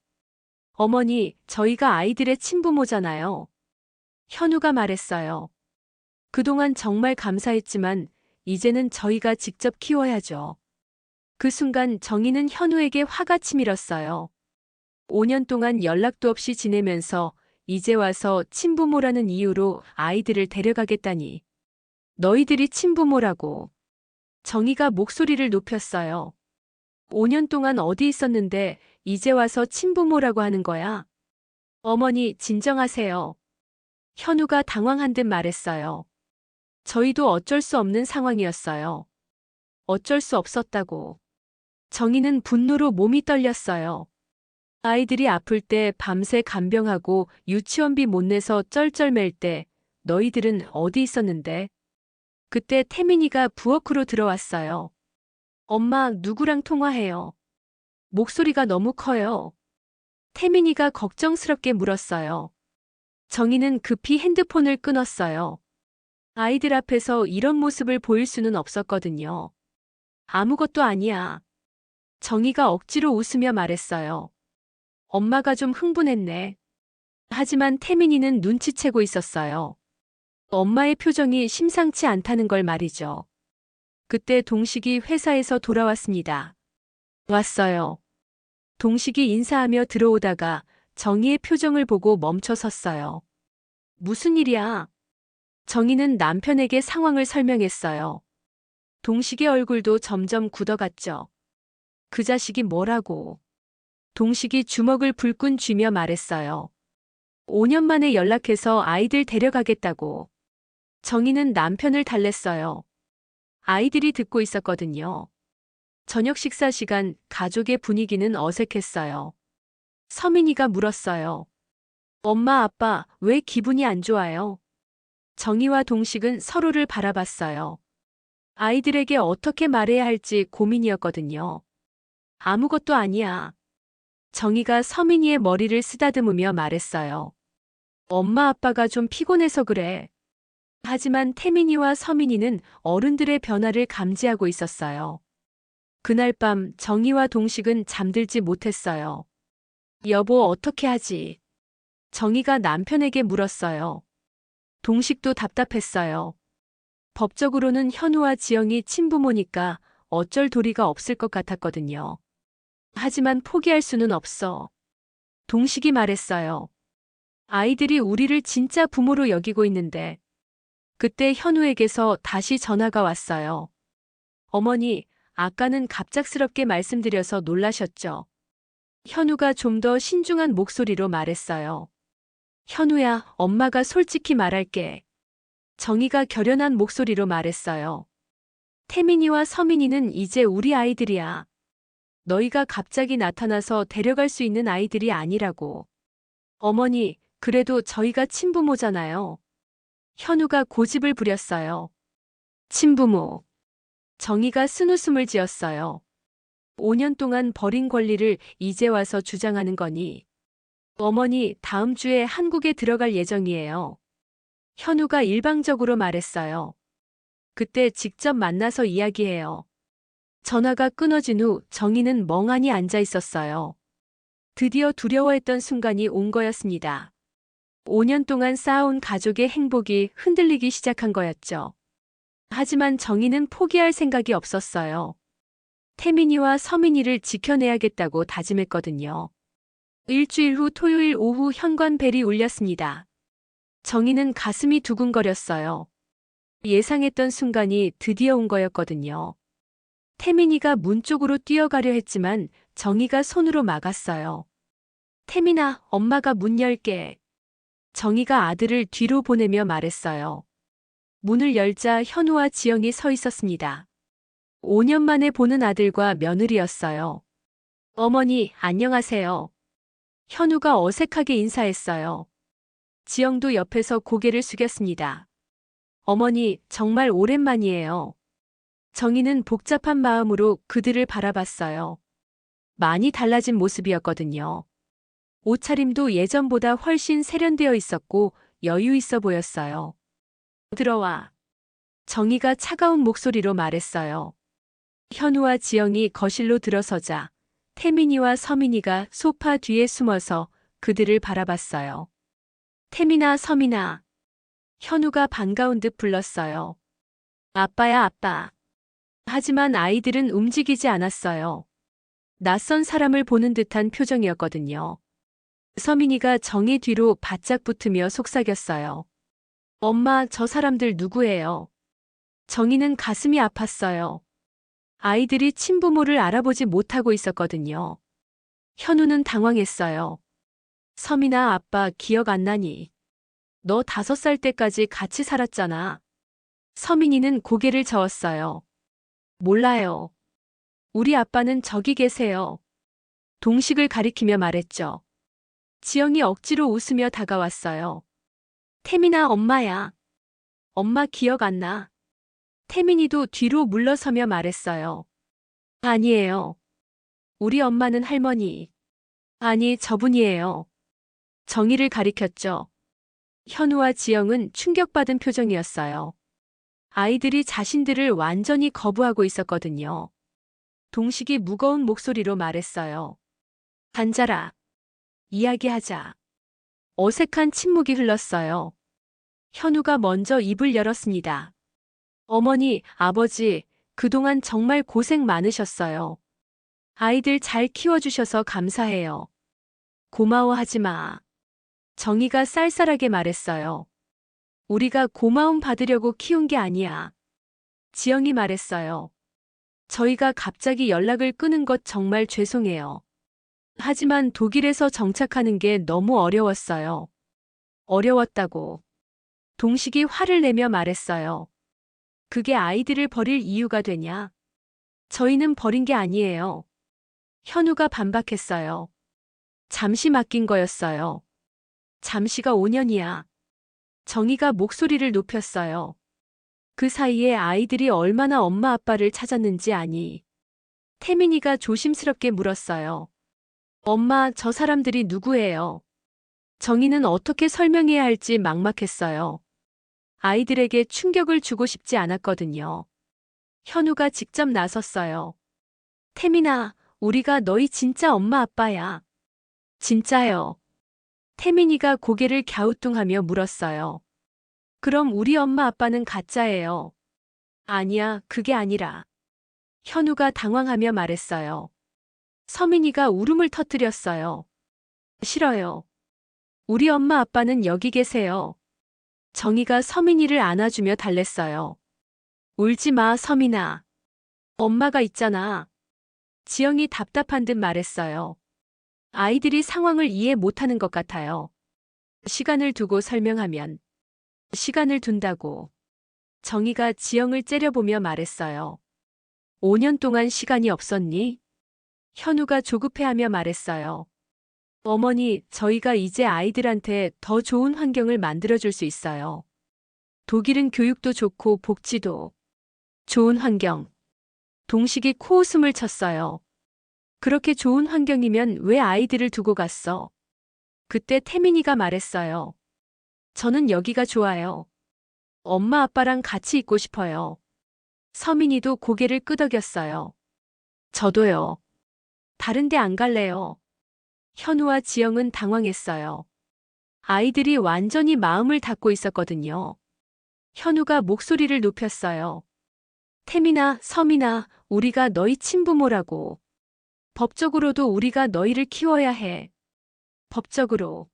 어머니, 저희가 아이들의 친부모잖아요. 현우가 말했어요. 그동안 정말 감사했지만 이제는 저희가 직접 키워야죠. 그 순간 정희는 현우에게 화가 치밀었어요. 5년 동안 연락도 없이 지내면서 이제 와서 친부모라는 이유로 아이들을 데려가겠다니. 너희들이 친부모라고. 정희가 목소리를 높였어요. 5년 동안 어디 있었는데 이제 와서 친부모라고 하는 거야? 어머니, 진정하세요. 현우가 당황한 듯 말했어요. 저희도 어쩔 수 없는 상황이었어요. 어쩔 수 없었다고. 정희는 분노로 몸이 떨렸어요. 아이들이 아플 때 밤새 간병하고 유치원비 못 내서 쩔쩔맬 때 너희들은 어디 있었는데? 그때 태민이가 부엌으로 들어왔어요. 엄마, 누구랑 통화해요? 목소리가 너무 커요. 태민이가 걱정스럽게 물었어요. 정희는 급히 핸드폰을 끊었어요. 아이들 앞에서 이런 모습을 보일 수는 없었거든요. 아무것도 아니야. 정희가 억지로 웃으며 말했어요. 엄마가 좀 흥분했네. 하지만 태민이는 눈치채고 있었어요. 엄마의 표정이 심상치 않다는 걸 말이죠. 그때 동식이 회사에서 돌아왔습니다. 왔어요. 동식이 인사하며 들어오다가 정희의 표정을 보고 멈춰 섰어요. 무슨 일이야? 정희는 남편에게 상황을 설명했어요. 동식의 얼굴도 점점 굳어갔죠. 그 자식이 뭐라고? 동식이 주먹을 불끈 쥐며 말했어요. 5년 만에 연락해서 아이들 데려가겠다고. 정희는 남편을 달랬어요. 아이들이 듣고 있었거든요. 저녁 식사 시간 가족의 분위기는 어색했어요. 서민이가 물었어요. 엄마, 아빠, 왜 기분이 안 좋아요? 정희와 동식은 서로를 바라봤어요. 아이들에게 어떻게 말해야 할지 고민이었거든요. 아무것도 아니야. 정희가 서민이의 머리를 쓰다듬으며 말했어요. 엄마, 아빠가 좀 피곤해서 그래. 하지만 태민이와 서민이는 어른들의 변화를 감지하고 있었어요. 그날 밤 정희와 동식은 잠들지 못했어요. 여보, 어떻게 하지? 정희가 남편에게 물었어요. 동식도 답답했어요. 법적으로는 현우와 지영이 친부모니까 어쩔 도리가 없을 것 같았거든요. 하지만 포기할 수는 없어. 동식이 말했어요. 아이들이 우리를 진짜 부모로 여기고 있는데. 그때 현우에게서 다시 전화가 왔어요. 어머니, 아까는 갑작스럽게 말씀드려서 놀라셨죠? 현우가 좀 더 신중한 목소리로 말했어요. 현우야, 엄마가 솔직히 말할게. 정희가 결연한 목소리로 말했어요. 태민이와 서민이는 이제 우리 아이들이야. 너희가 갑자기 나타나서 데려갈 수 있는 아이들이 아니라고. 어머니, 그래도 저희가 친부모잖아요. 현우가 고집을 부렸어요. 친부모. 정희가 쓴웃음을 지었어요. 5년 동안 버린 권리를 이제 와서 주장하는 거니. 어머니, 다음 주에 한국에 들어갈 예정이에요. 현우가 일방적으로 말했어요. 그때 직접 만나서 이야기해요. 전화가 끊어진 후 정희는 멍하니 앉아 있었어요. 드디어 두려워했던 순간이 온 거였습니다. 5년 동안 쌓아온 가족의 행복이 흔들리기 시작한 거였죠. 하지만 정희는 포기할 생각이 없었어요. 태민이와 서민이를 지켜내야겠다고 다짐했거든요. 일주일 후 토요일 오후 현관벨이 울렸습니다. 정희는 가슴이 두근거렸어요. 예상했던 순간이 드디어 온 거였거든요. 태민이가 문 쪽으로 뛰어가려 했지만 정희가 손으로 막았어요. 태민아, 엄마가 문 열게. 정희가 아들을 뒤로 보내며 말했어요. 문을 열자 현우와 지영이 서 있었습니다. 5년 만에 보는 아들과 며느리였어요. 어머니, 안녕하세요. 현우가 어색하게 인사했어요. 지영도 옆에서 고개를 숙였습니다. 어머니, 정말 오랜만이에요. 정희는 복잡한 마음으로 그들을 바라봤어요. 많이 달라진 모습이었거든요. 옷차림도 예전보다 훨씬 세련되어 있었고 여유 있어 보였어요. 들어와. 정희가 차가운 목소리로 말했어요. 현우와 지영이 거실로 들어서자 태민이와 서민이가 소파 뒤에 숨어서 그들을 바라봤어요. 태민아, 서민아. 현우가 반가운 듯 불렀어요. 아빠야, 아빠. 하지만 아이들은 움직이지 않았어요. 낯선 사람을 보는 듯한 표정이었거든요. 서민이가 정희 뒤로 바짝 붙으며 속삭였어요. 엄마, 저 사람들 누구예요? 정희는 가슴이 아팠어요. 아이들이 친부모를 알아보지 못하고 있었거든요. 현우는 당황했어요. 서민아, 아빠 기억 안 나니? 너 5살 때까지 같이 살았잖아. 서민이는 고개를 저었어요. 몰라요. 우리 아빠는 저기 계세요. 동식을 가리키며 말했죠. 지영이 억지로 웃으며 다가왔어요. 태민아, 엄마야. 엄마 기억 안 나. 태민이도 뒤로 물러서며 말했어요. 아니에요. 우리 엄마는 할머니. 아니, 저분이에요. 정의를 가리켰죠. 현우와 지영은 충격받은 표정이었어요. 아이들이 자신들을 완전히 거부하고 있었거든요. 동식이 무거운 목소리로 말했어요. 앉아라. 이야기하자. 어색한 침묵이 흘렀어요. 현우가 먼저 입을 열었습니다. 어머니, 아버지, 그동안 정말 고생 많으셨어요. 아이들 잘 키워주셔서 감사해요. 고마워하지 마. 정희가 쌀쌀하게 말했어요. 우리가 고마움 받으려고 키운 게 아니야. 지영이 말했어요. 저희가 갑자기 연락을 끊은 것 정말 죄송해요. 하지만 독일에서 정착하는 게 너무 어려웠어요. 어려웠다고. 동식이 화를 내며 말했어요. 그게 아이들을 버릴 이유가 되냐? 저희는 버린 게 아니에요. 현우가 반박했어요. 잠시 맡긴 거였어요. 잠시가 5년이야. 정희가 목소리를 높였어요. 그 사이에 아이들이 얼마나 엄마 아빠를 찾았는지 아니? 태민이가 조심스럽게 물었어요. 엄마, 저 사람들이 누구예요? 정희는 어떻게 설명해야 할지 막막했어요. 아이들에게 충격을 주고 싶지 않았거든요. 현우가 직접 나섰어요. 태민아, 우리가 너희 진짜 엄마 아빠야. 진짜요. 태민이가 고개를 갸우뚱하며 물었어요. 그럼 우리 엄마 아빠는 가짜예요. 아니야, 그게 아니라. 현우가 당황하며 말했어요. 서민이가 울음을 터뜨렸어요. 싫어요. 우리 엄마 아빠는 여기 계세요. 정희가 서민이를 안아주며 달랬어요. 울지 마, 서민아. 엄마가 있잖아. 지영이 답답한 듯 말했어요. 아이들이 상황을 이해 못하는 것 같아요. 시간을 두고 설명하면. 시간을 둔다고. 정희가 지영을 째려보며 말했어요. 5년 동안 시간이 없었니? 현우가 조급해하며 말했어요. 어머니, 저희가 이제 아이들한테 더 좋은 환경을 만들어줄 수 있어요. 독일은 교육도 좋고 복지도 좋은 환경. 동식이 코웃음을 쳤어요. 그렇게 좋은 환경이면 왜 아이들을 두고 갔어? 그때 태민이가 말했어요. 저는 여기가 좋아요. 엄마 아빠랑 같이 있고 싶어요. 서민이도 고개를 끄덕였어요. 저도요. 다른 데 안 갈래요. 현우와 지영은 당황했어요. 아이들이 완전히 마음을 닫고 있었거든요. 현우가 목소리를 높였어요. 태민아, 서민아, 우리가 너희 친부모라고. 법적으로도 우리가 너희를 키워야 해. 법적으로.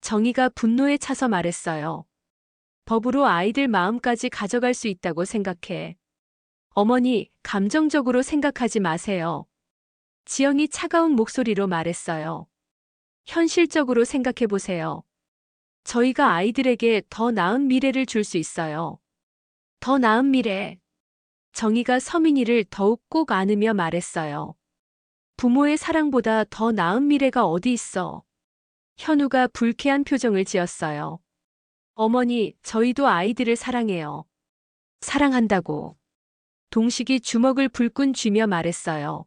정희가 분노에 차서 말했어요. 법으로 아이들 마음까지 가져갈 수 있다고 생각해. 어머니, 감정적으로 생각하지 마세요. 지영이 차가운 목소리로 말했어요. 현실적으로 생각해 보세요. 저희가 아이들에게 더 나은 미래를 줄 수 있어요. 더 나은 미래. 정희가 서민이를 더욱 꼭 안으며 말했어요. 부모의 사랑보다 더 나은 미래가 어디 있어. 현우가 불쾌한 표정을 지었어요. 어머니, 저희도 아이들을 사랑해요. 사랑한다고. 동식이 주먹을 불끈 쥐며 말했어요.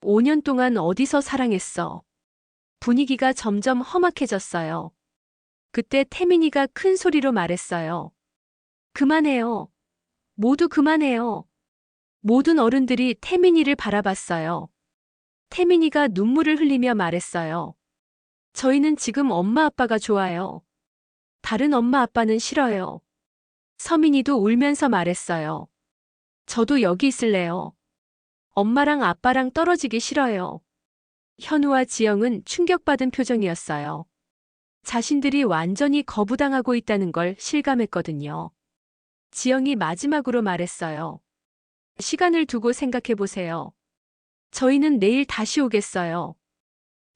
5년 동안 어디서 사랑했어. 분위기가 점점 험악해졌어요. 그때 태민이가 큰 소리로 말했어요. 그만해요. 모두 그만해요. 모든 어른들이 태민이를 바라봤어요. 태민이가 눈물을 흘리며 말했어요. 저희는 지금 엄마 아빠가 좋아요. 다른 엄마 아빠는 싫어요. 서민이도 울면서 말했어요. 저도 여기 있을래요. 엄마랑 아빠랑 떨어지기 싫어요. 현우와 지영은 충격받은 표정이었어요. 자신들이 완전히 거부당하고 있다는 걸 실감했거든요. 지영이 마지막으로 말했어요. 시간을 두고 생각해 보세요. 저희는 내일 다시 오겠어요.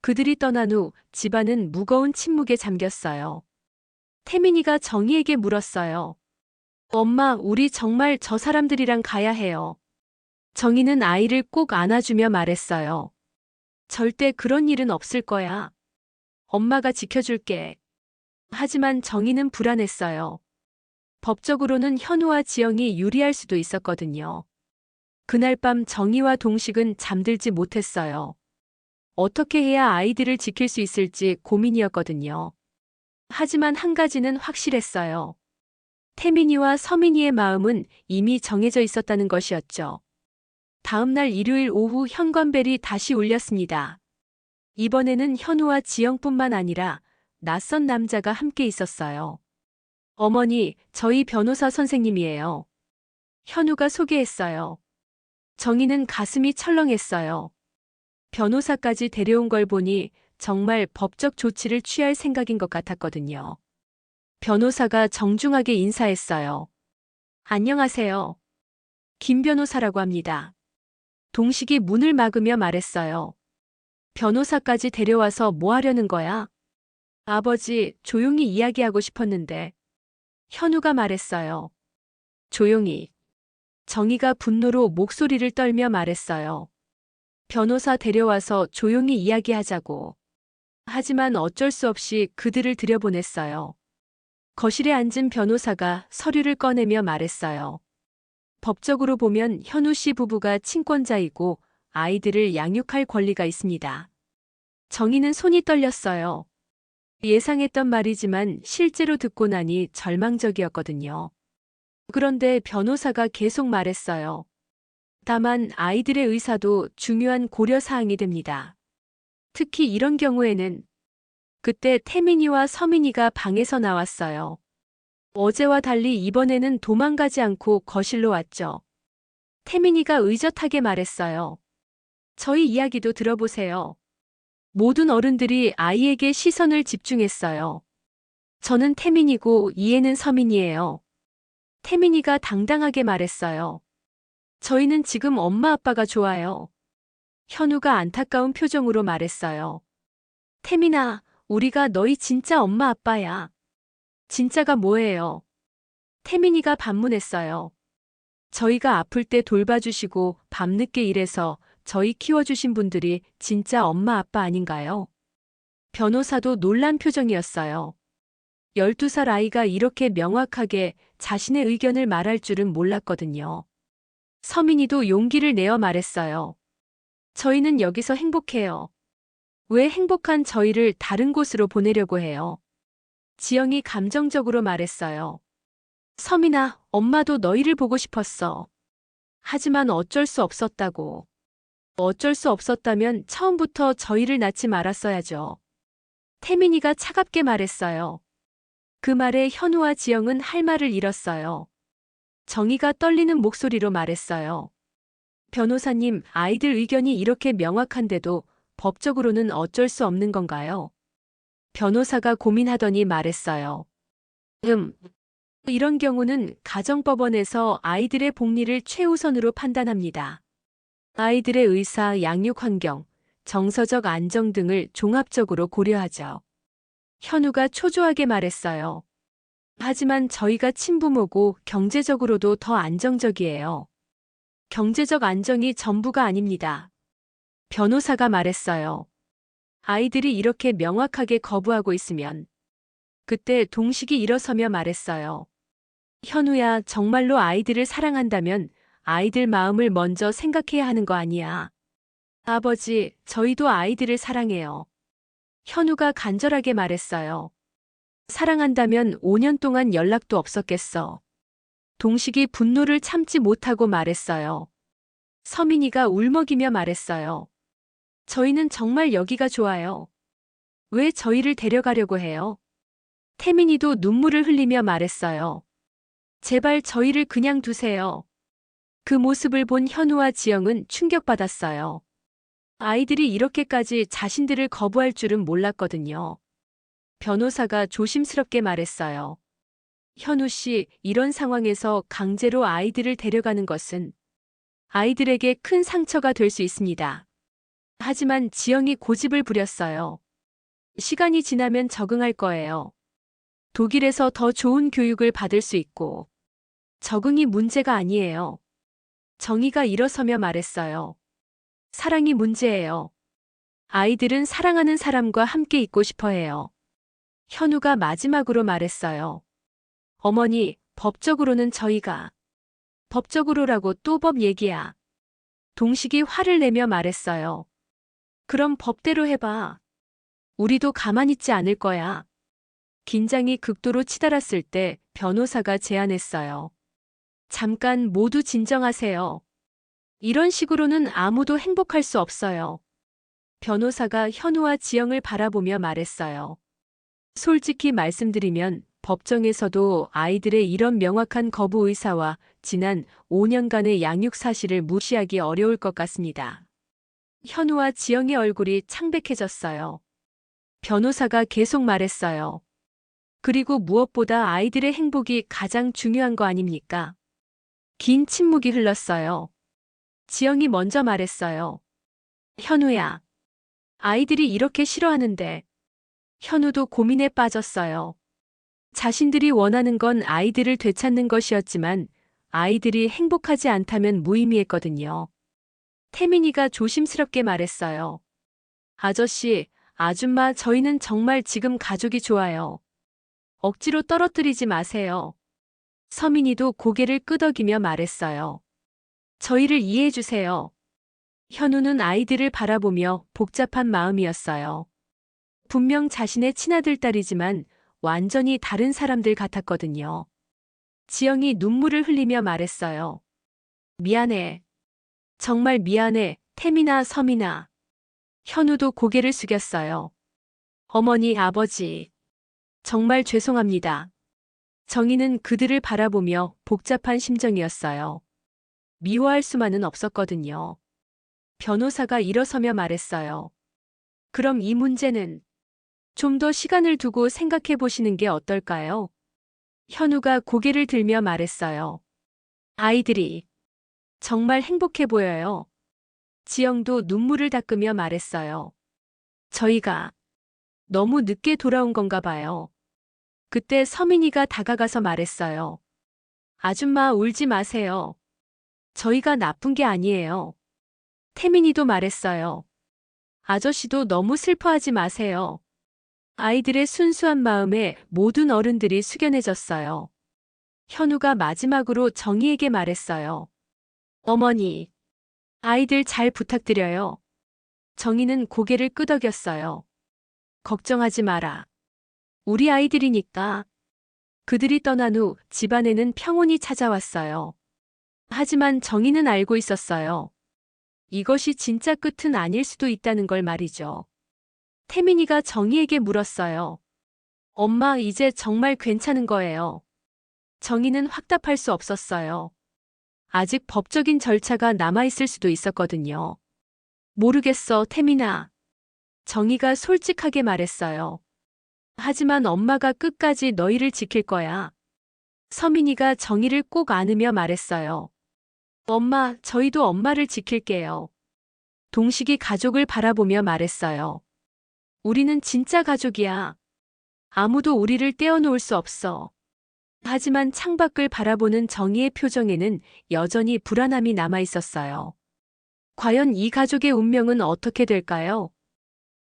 그들이 떠난 후 집안은 무거운 침묵에 잠겼어요. 태민이가 정희에게 물었어요. 엄마, 우리 정말 저 사람들이랑 가야 해요. 정희는 아이를 꼭 안아주며 말했어요. 절대 그런 일은 없을 거야. 엄마가 지켜줄게. 하지만 정희는 불안했어요. 법적으로는 현우와 지영이 유리할 수도 있었거든요. 그날 밤 정희와 동식은 잠들지 못했어요. 어떻게 해야 아이들을 지킬 수 있을지 고민이었거든요. 하지만 한 가지는 확실했어요. 태민이와 서민이의 마음은 이미 정해져 있었다는 것이었죠. 다음 날 일요일 오후 현관벨이 다시 울렸습니다. 이번에는 현우와 지영뿐만 아니라 낯선 남자가 함께 있었어요. 어머니, 저희 변호사 선생님이에요. 현우가 소개했어요. 정희는 가슴이 철렁했어요. 변호사까지 데려온 걸 보니 정말 법적 조치를 취할 생각인 것 같았거든요. 변호사가 정중하게 인사했어요. 안녕하세요. 김 변호사라고 합니다. 동식이 문을 막으며 말했어요. 변호사까지 데려와서 뭐 하려는 거야? 아버지, 조용히 이야기하고 싶었는데. 현우가 말했어요. 조용히. 정희가 분노로 목소리를 떨며 말했어요. 변호사 데려와서 조용히 이야기하자고. 하지만 어쩔 수 없이 그들을 들여보냈어요. 거실에 앉은 변호사가 서류를 꺼내며 말했어요. 법적으로 보면 현우 씨 부부가 친권자이고 아이들을 양육할 권리가 있습니다. 정희는 손이 떨렸어요. 예상했던 말이지만 실제로 듣고 나니 절망적이었거든요. 그런데 변호사가 계속 말했어요. 다만 아이들의 의사도 중요한 고려사항이 됩니다. 특히 이런 경우에는 그때 태민이와 서민이가 방에서 나왔어요. 어제와 달리 이번에는 도망가지 않고 거실로 왔죠. 태민이가 의젓하게 말했어요. 저희 이야기도 들어보세요. 모든 어른들이 아이에게 시선을 집중했어요. 저는 태민이고 이해는 서민이에요. 태민이가 당당하게 말했어요. 저희는 지금 엄마 아빠가 좋아요. 현우가 안타까운 표정으로 말했어요. 태민아, 우리가 너희 진짜 엄마 아빠야. 진짜가 뭐예요? 태민이가 반문했어요. 저희가 아플 때 돌봐주시고 밤늦게 일해서 저희 키워주신 분들이 진짜 엄마 아빠 아닌가요? 변호사도 놀란 표정이었어요. 12살 아이가 이렇게 명확하게 자신의 의견을 말할 줄은 몰랐거든요. 서민이도 용기를 내어 말했어요. 저희는 여기서 행복해요. 왜 행복한 저희를 다른 곳으로 보내려고 해요? 지영이 감정적으로 말했어요. 서민아, 엄마도 너희를 보고 싶었어. 하지만 어쩔 수 없었다고. 어쩔 수 없었다면 처음부터 저희를 낳지 말았어야죠. 태민이가 차갑게 말했어요. 그 말에 현우와 지영은 할 말을 잃었어요. 정희가 떨리는 목소리로 말했어요. 변호사님, 아이들 의견이 이렇게 명확한데도 법적으로는 어쩔 수 없는 건가요? 변호사가 고민하더니 말했어요. 이런 경우는 가정법원에서 아이들의 복리를 최우선으로 판단합니다. 아이들의 의사, 양육 환경, 정서적 안정 등을 종합적으로 고려하죠. 현우가 초조하게 말했어요. 하지만 저희가 친부모고 경제적으로도 더 안정적이에요. 경제적 안정이 전부가 아닙니다. 변호사가 말했어요. 아이들이 이렇게 명확하게 거부하고 있으면. 그때 동식이 일어서며 말했어요. 현우야, 정말로 아이들을 사랑한다면 아이들 마음을 먼저 생각해야 하는 거 아니야. 아버지, 저희도 아이들을 사랑해요. 현우가 간절하게 말했어요. 사랑한다면 5년 동안 연락도 없었겠어. 동식이 분노를 참지 못하고 말했어요. 서민이가 울먹이며 말했어요. 저희는 정말 여기가 좋아요. 왜 저희를 데려가려고 해요? 태민이도 눈물을 흘리며 말했어요. 제발 저희를 그냥 두세요. 그 모습을 본 현우와 지영은 충격받았어요. 아이들이 이렇게까지 자신들을 거부할 줄은 몰랐거든요. 변호사가 조심스럽게 말했어요. 현우 씨, 이런 상황에서 강제로 아이들을 데려가는 것은 아이들에게 큰 상처가 될 수 있습니다. 하지만 지영이 고집을 부렸어요. 시간이 지나면 적응할 거예요. 독일에서 더 좋은 교육을 받을 수 있고 적응이 문제가 아니에요. 정희가 일어서며 말했어요. 사랑이 문제예요. 아이들은 사랑하는 사람과 함께 있고 싶어 해요. 현우가 마지막으로 말했어요. 어머니, 법적으로는 저희가. 법적으로라고 또 법 얘기야. 동식이 화를 내며 말했어요. 그럼 법대로 해봐. 우리도 가만히 있지 않을 거야. 긴장이 극도로 치달았을 때 변호사가 제안했어요. 잠깐 모두 진정하세요. 이런 식으로는 아무도 행복할 수 없어요. 변호사가 현우와 지영을 바라보며 말했어요. 솔직히 말씀드리면 법정에서도 아이들의 이런 명확한 거부 의사와 지난 5년간의 양육 사실을 무시하기 어려울 것 같습니다. 현우와 지영의 얼굴이 창백해졌어요. 변호사가 계속 말했어요. 그리고 무엇보다 아이들의 행복이 가장 중요한 거 아닙니까? 긴 침묵이 흘렀어요. 지영이 먼저 말했어요. 현우야. 아이들이 이렇게 싫어하는데. 현우도 고민에 빠졌어요. 자신들이 원하는 건 아이들을 되찾는 것이었지만 아이들이 행복하지 않다면 무의미했거든요. 태민이가 조심스럽게 말했어요. 아저씨, 아줌마, 저희는 정말 지금 가족이 좋아요. 억지로 떨어뜨리지 마세요. 서민이도 고개를 끄덕이며 말했어요. 저희를 이해해 주세요. 현우는 아이들을 바라보며 복잡한 마음이었어요. 분명 자신의 친아들 딸이지만 완전히 다른 사람들 같았거든요. 지영이 눈물을 흘리며 말했어요. 미안해. 정말 미안해, 태민아, 서민아. 현우도 고개를 숙였어요. 어머니, 아버지. 정말 죄송합니다. 정희는 그들을 바라보며 복잡한 심정이었어요. 미워할 수만은 없었거든요. 변호사가 일어서며 말했어요. 그럼 이 문제는 좀 더 시간을 두고 생각해 보시는 게 어떨까요? 현우가 고개를 들며 말했어요. 아이들이 정말 행복해 보여요. 지영도 눈물을 닦으며 말했어요. 저희가 너무 늦게 돌아온 건가 봐요. 그때 서민이가 다가가서 말했어요. 아줌마 울지 마세요. 저희가 나쁜 게 아니에요. 태민이도 말했어요. 아저씨도 너무 슬퍼하지 마세요. 아이들의 순수한 마음에 모든 어른들이 숙연해졌어요. 현우가 마지막으로 정희에게 말했어요. 어머니, 아이들 잘 부탁드려요. 정희는 고개를 끄덕였어요. 걱정하지 마라. 우리 아이들이니까. 그들이 떠난 후 집안에는 평온이 찾아왔어요. 하지만 정희는 알고 있었어요. 이것이 진짜 끝은 아닐 수도 있다는 걸 말이죠. 태민이가 정희에게 물었어요. 엄마, 이제 정말 괜찮은 거예요. 정희는 확답할 수 없었어요. 아직 법적인 절차가 남아있을 수도 있었거든요. 모르겠어, 태민아. 정희가 솔직하게 말했어요. 하지만 엄마가 끝까지 너희를 지킬 거야. 서민이가 정희를 꼭 안으며 말했어요. 엄마, 저희도 엄마를 지킬게요. 동식이 가족을 바라보며 말했어요. 우리는 진짜 가족이야. 아무도 우리를 떼어놓을 수 없어. 하지만 창밖을 바라보는 정희의 표정에는 여전히 불안함이 남아 있었어요. 과연 이 가족의 운명은 어떻게 될까요?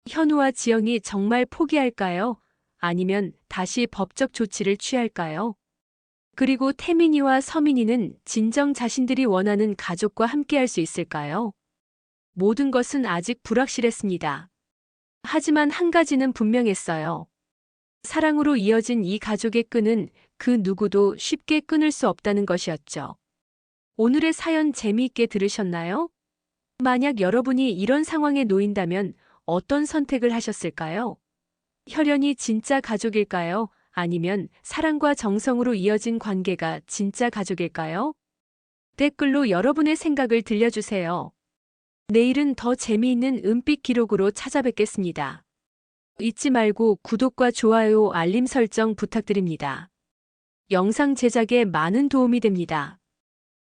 현우와 지영이 정말 포기할까요? 아니면 다시 법적 조치를 취할까요? 그리고 태민이와 서민이는 진정 자신들이 원하는 가족과 함께할 수 있을까요? 모든 것은 아직 불확실했습니다. 하지만 한 가지는 분명했어요. 사랑으로 이어진 이 가족의 끈은 그 누구도 쉽게 끊을 수 없다는 것이었죠. 오늘의 사연 재미있게 들으셨나요? 만약 여러분이 이런 상황에 놓인다면 어떤 선택을 하셨을까요? 혈연이 진짜 가족일까요? 아니면 사랑과 정성으로 이어진 관계가 진짜 가족일까요? 댓글로 여러분의 생각을 들려주세요. 내일은 더 재미있는 은빛 기록으로 찾아뵙겠습니다. 잊지 말고 구독과 좋아요, 알림 설정 부탁드립니다. 영상 제작에 많은 도움이 됩니다.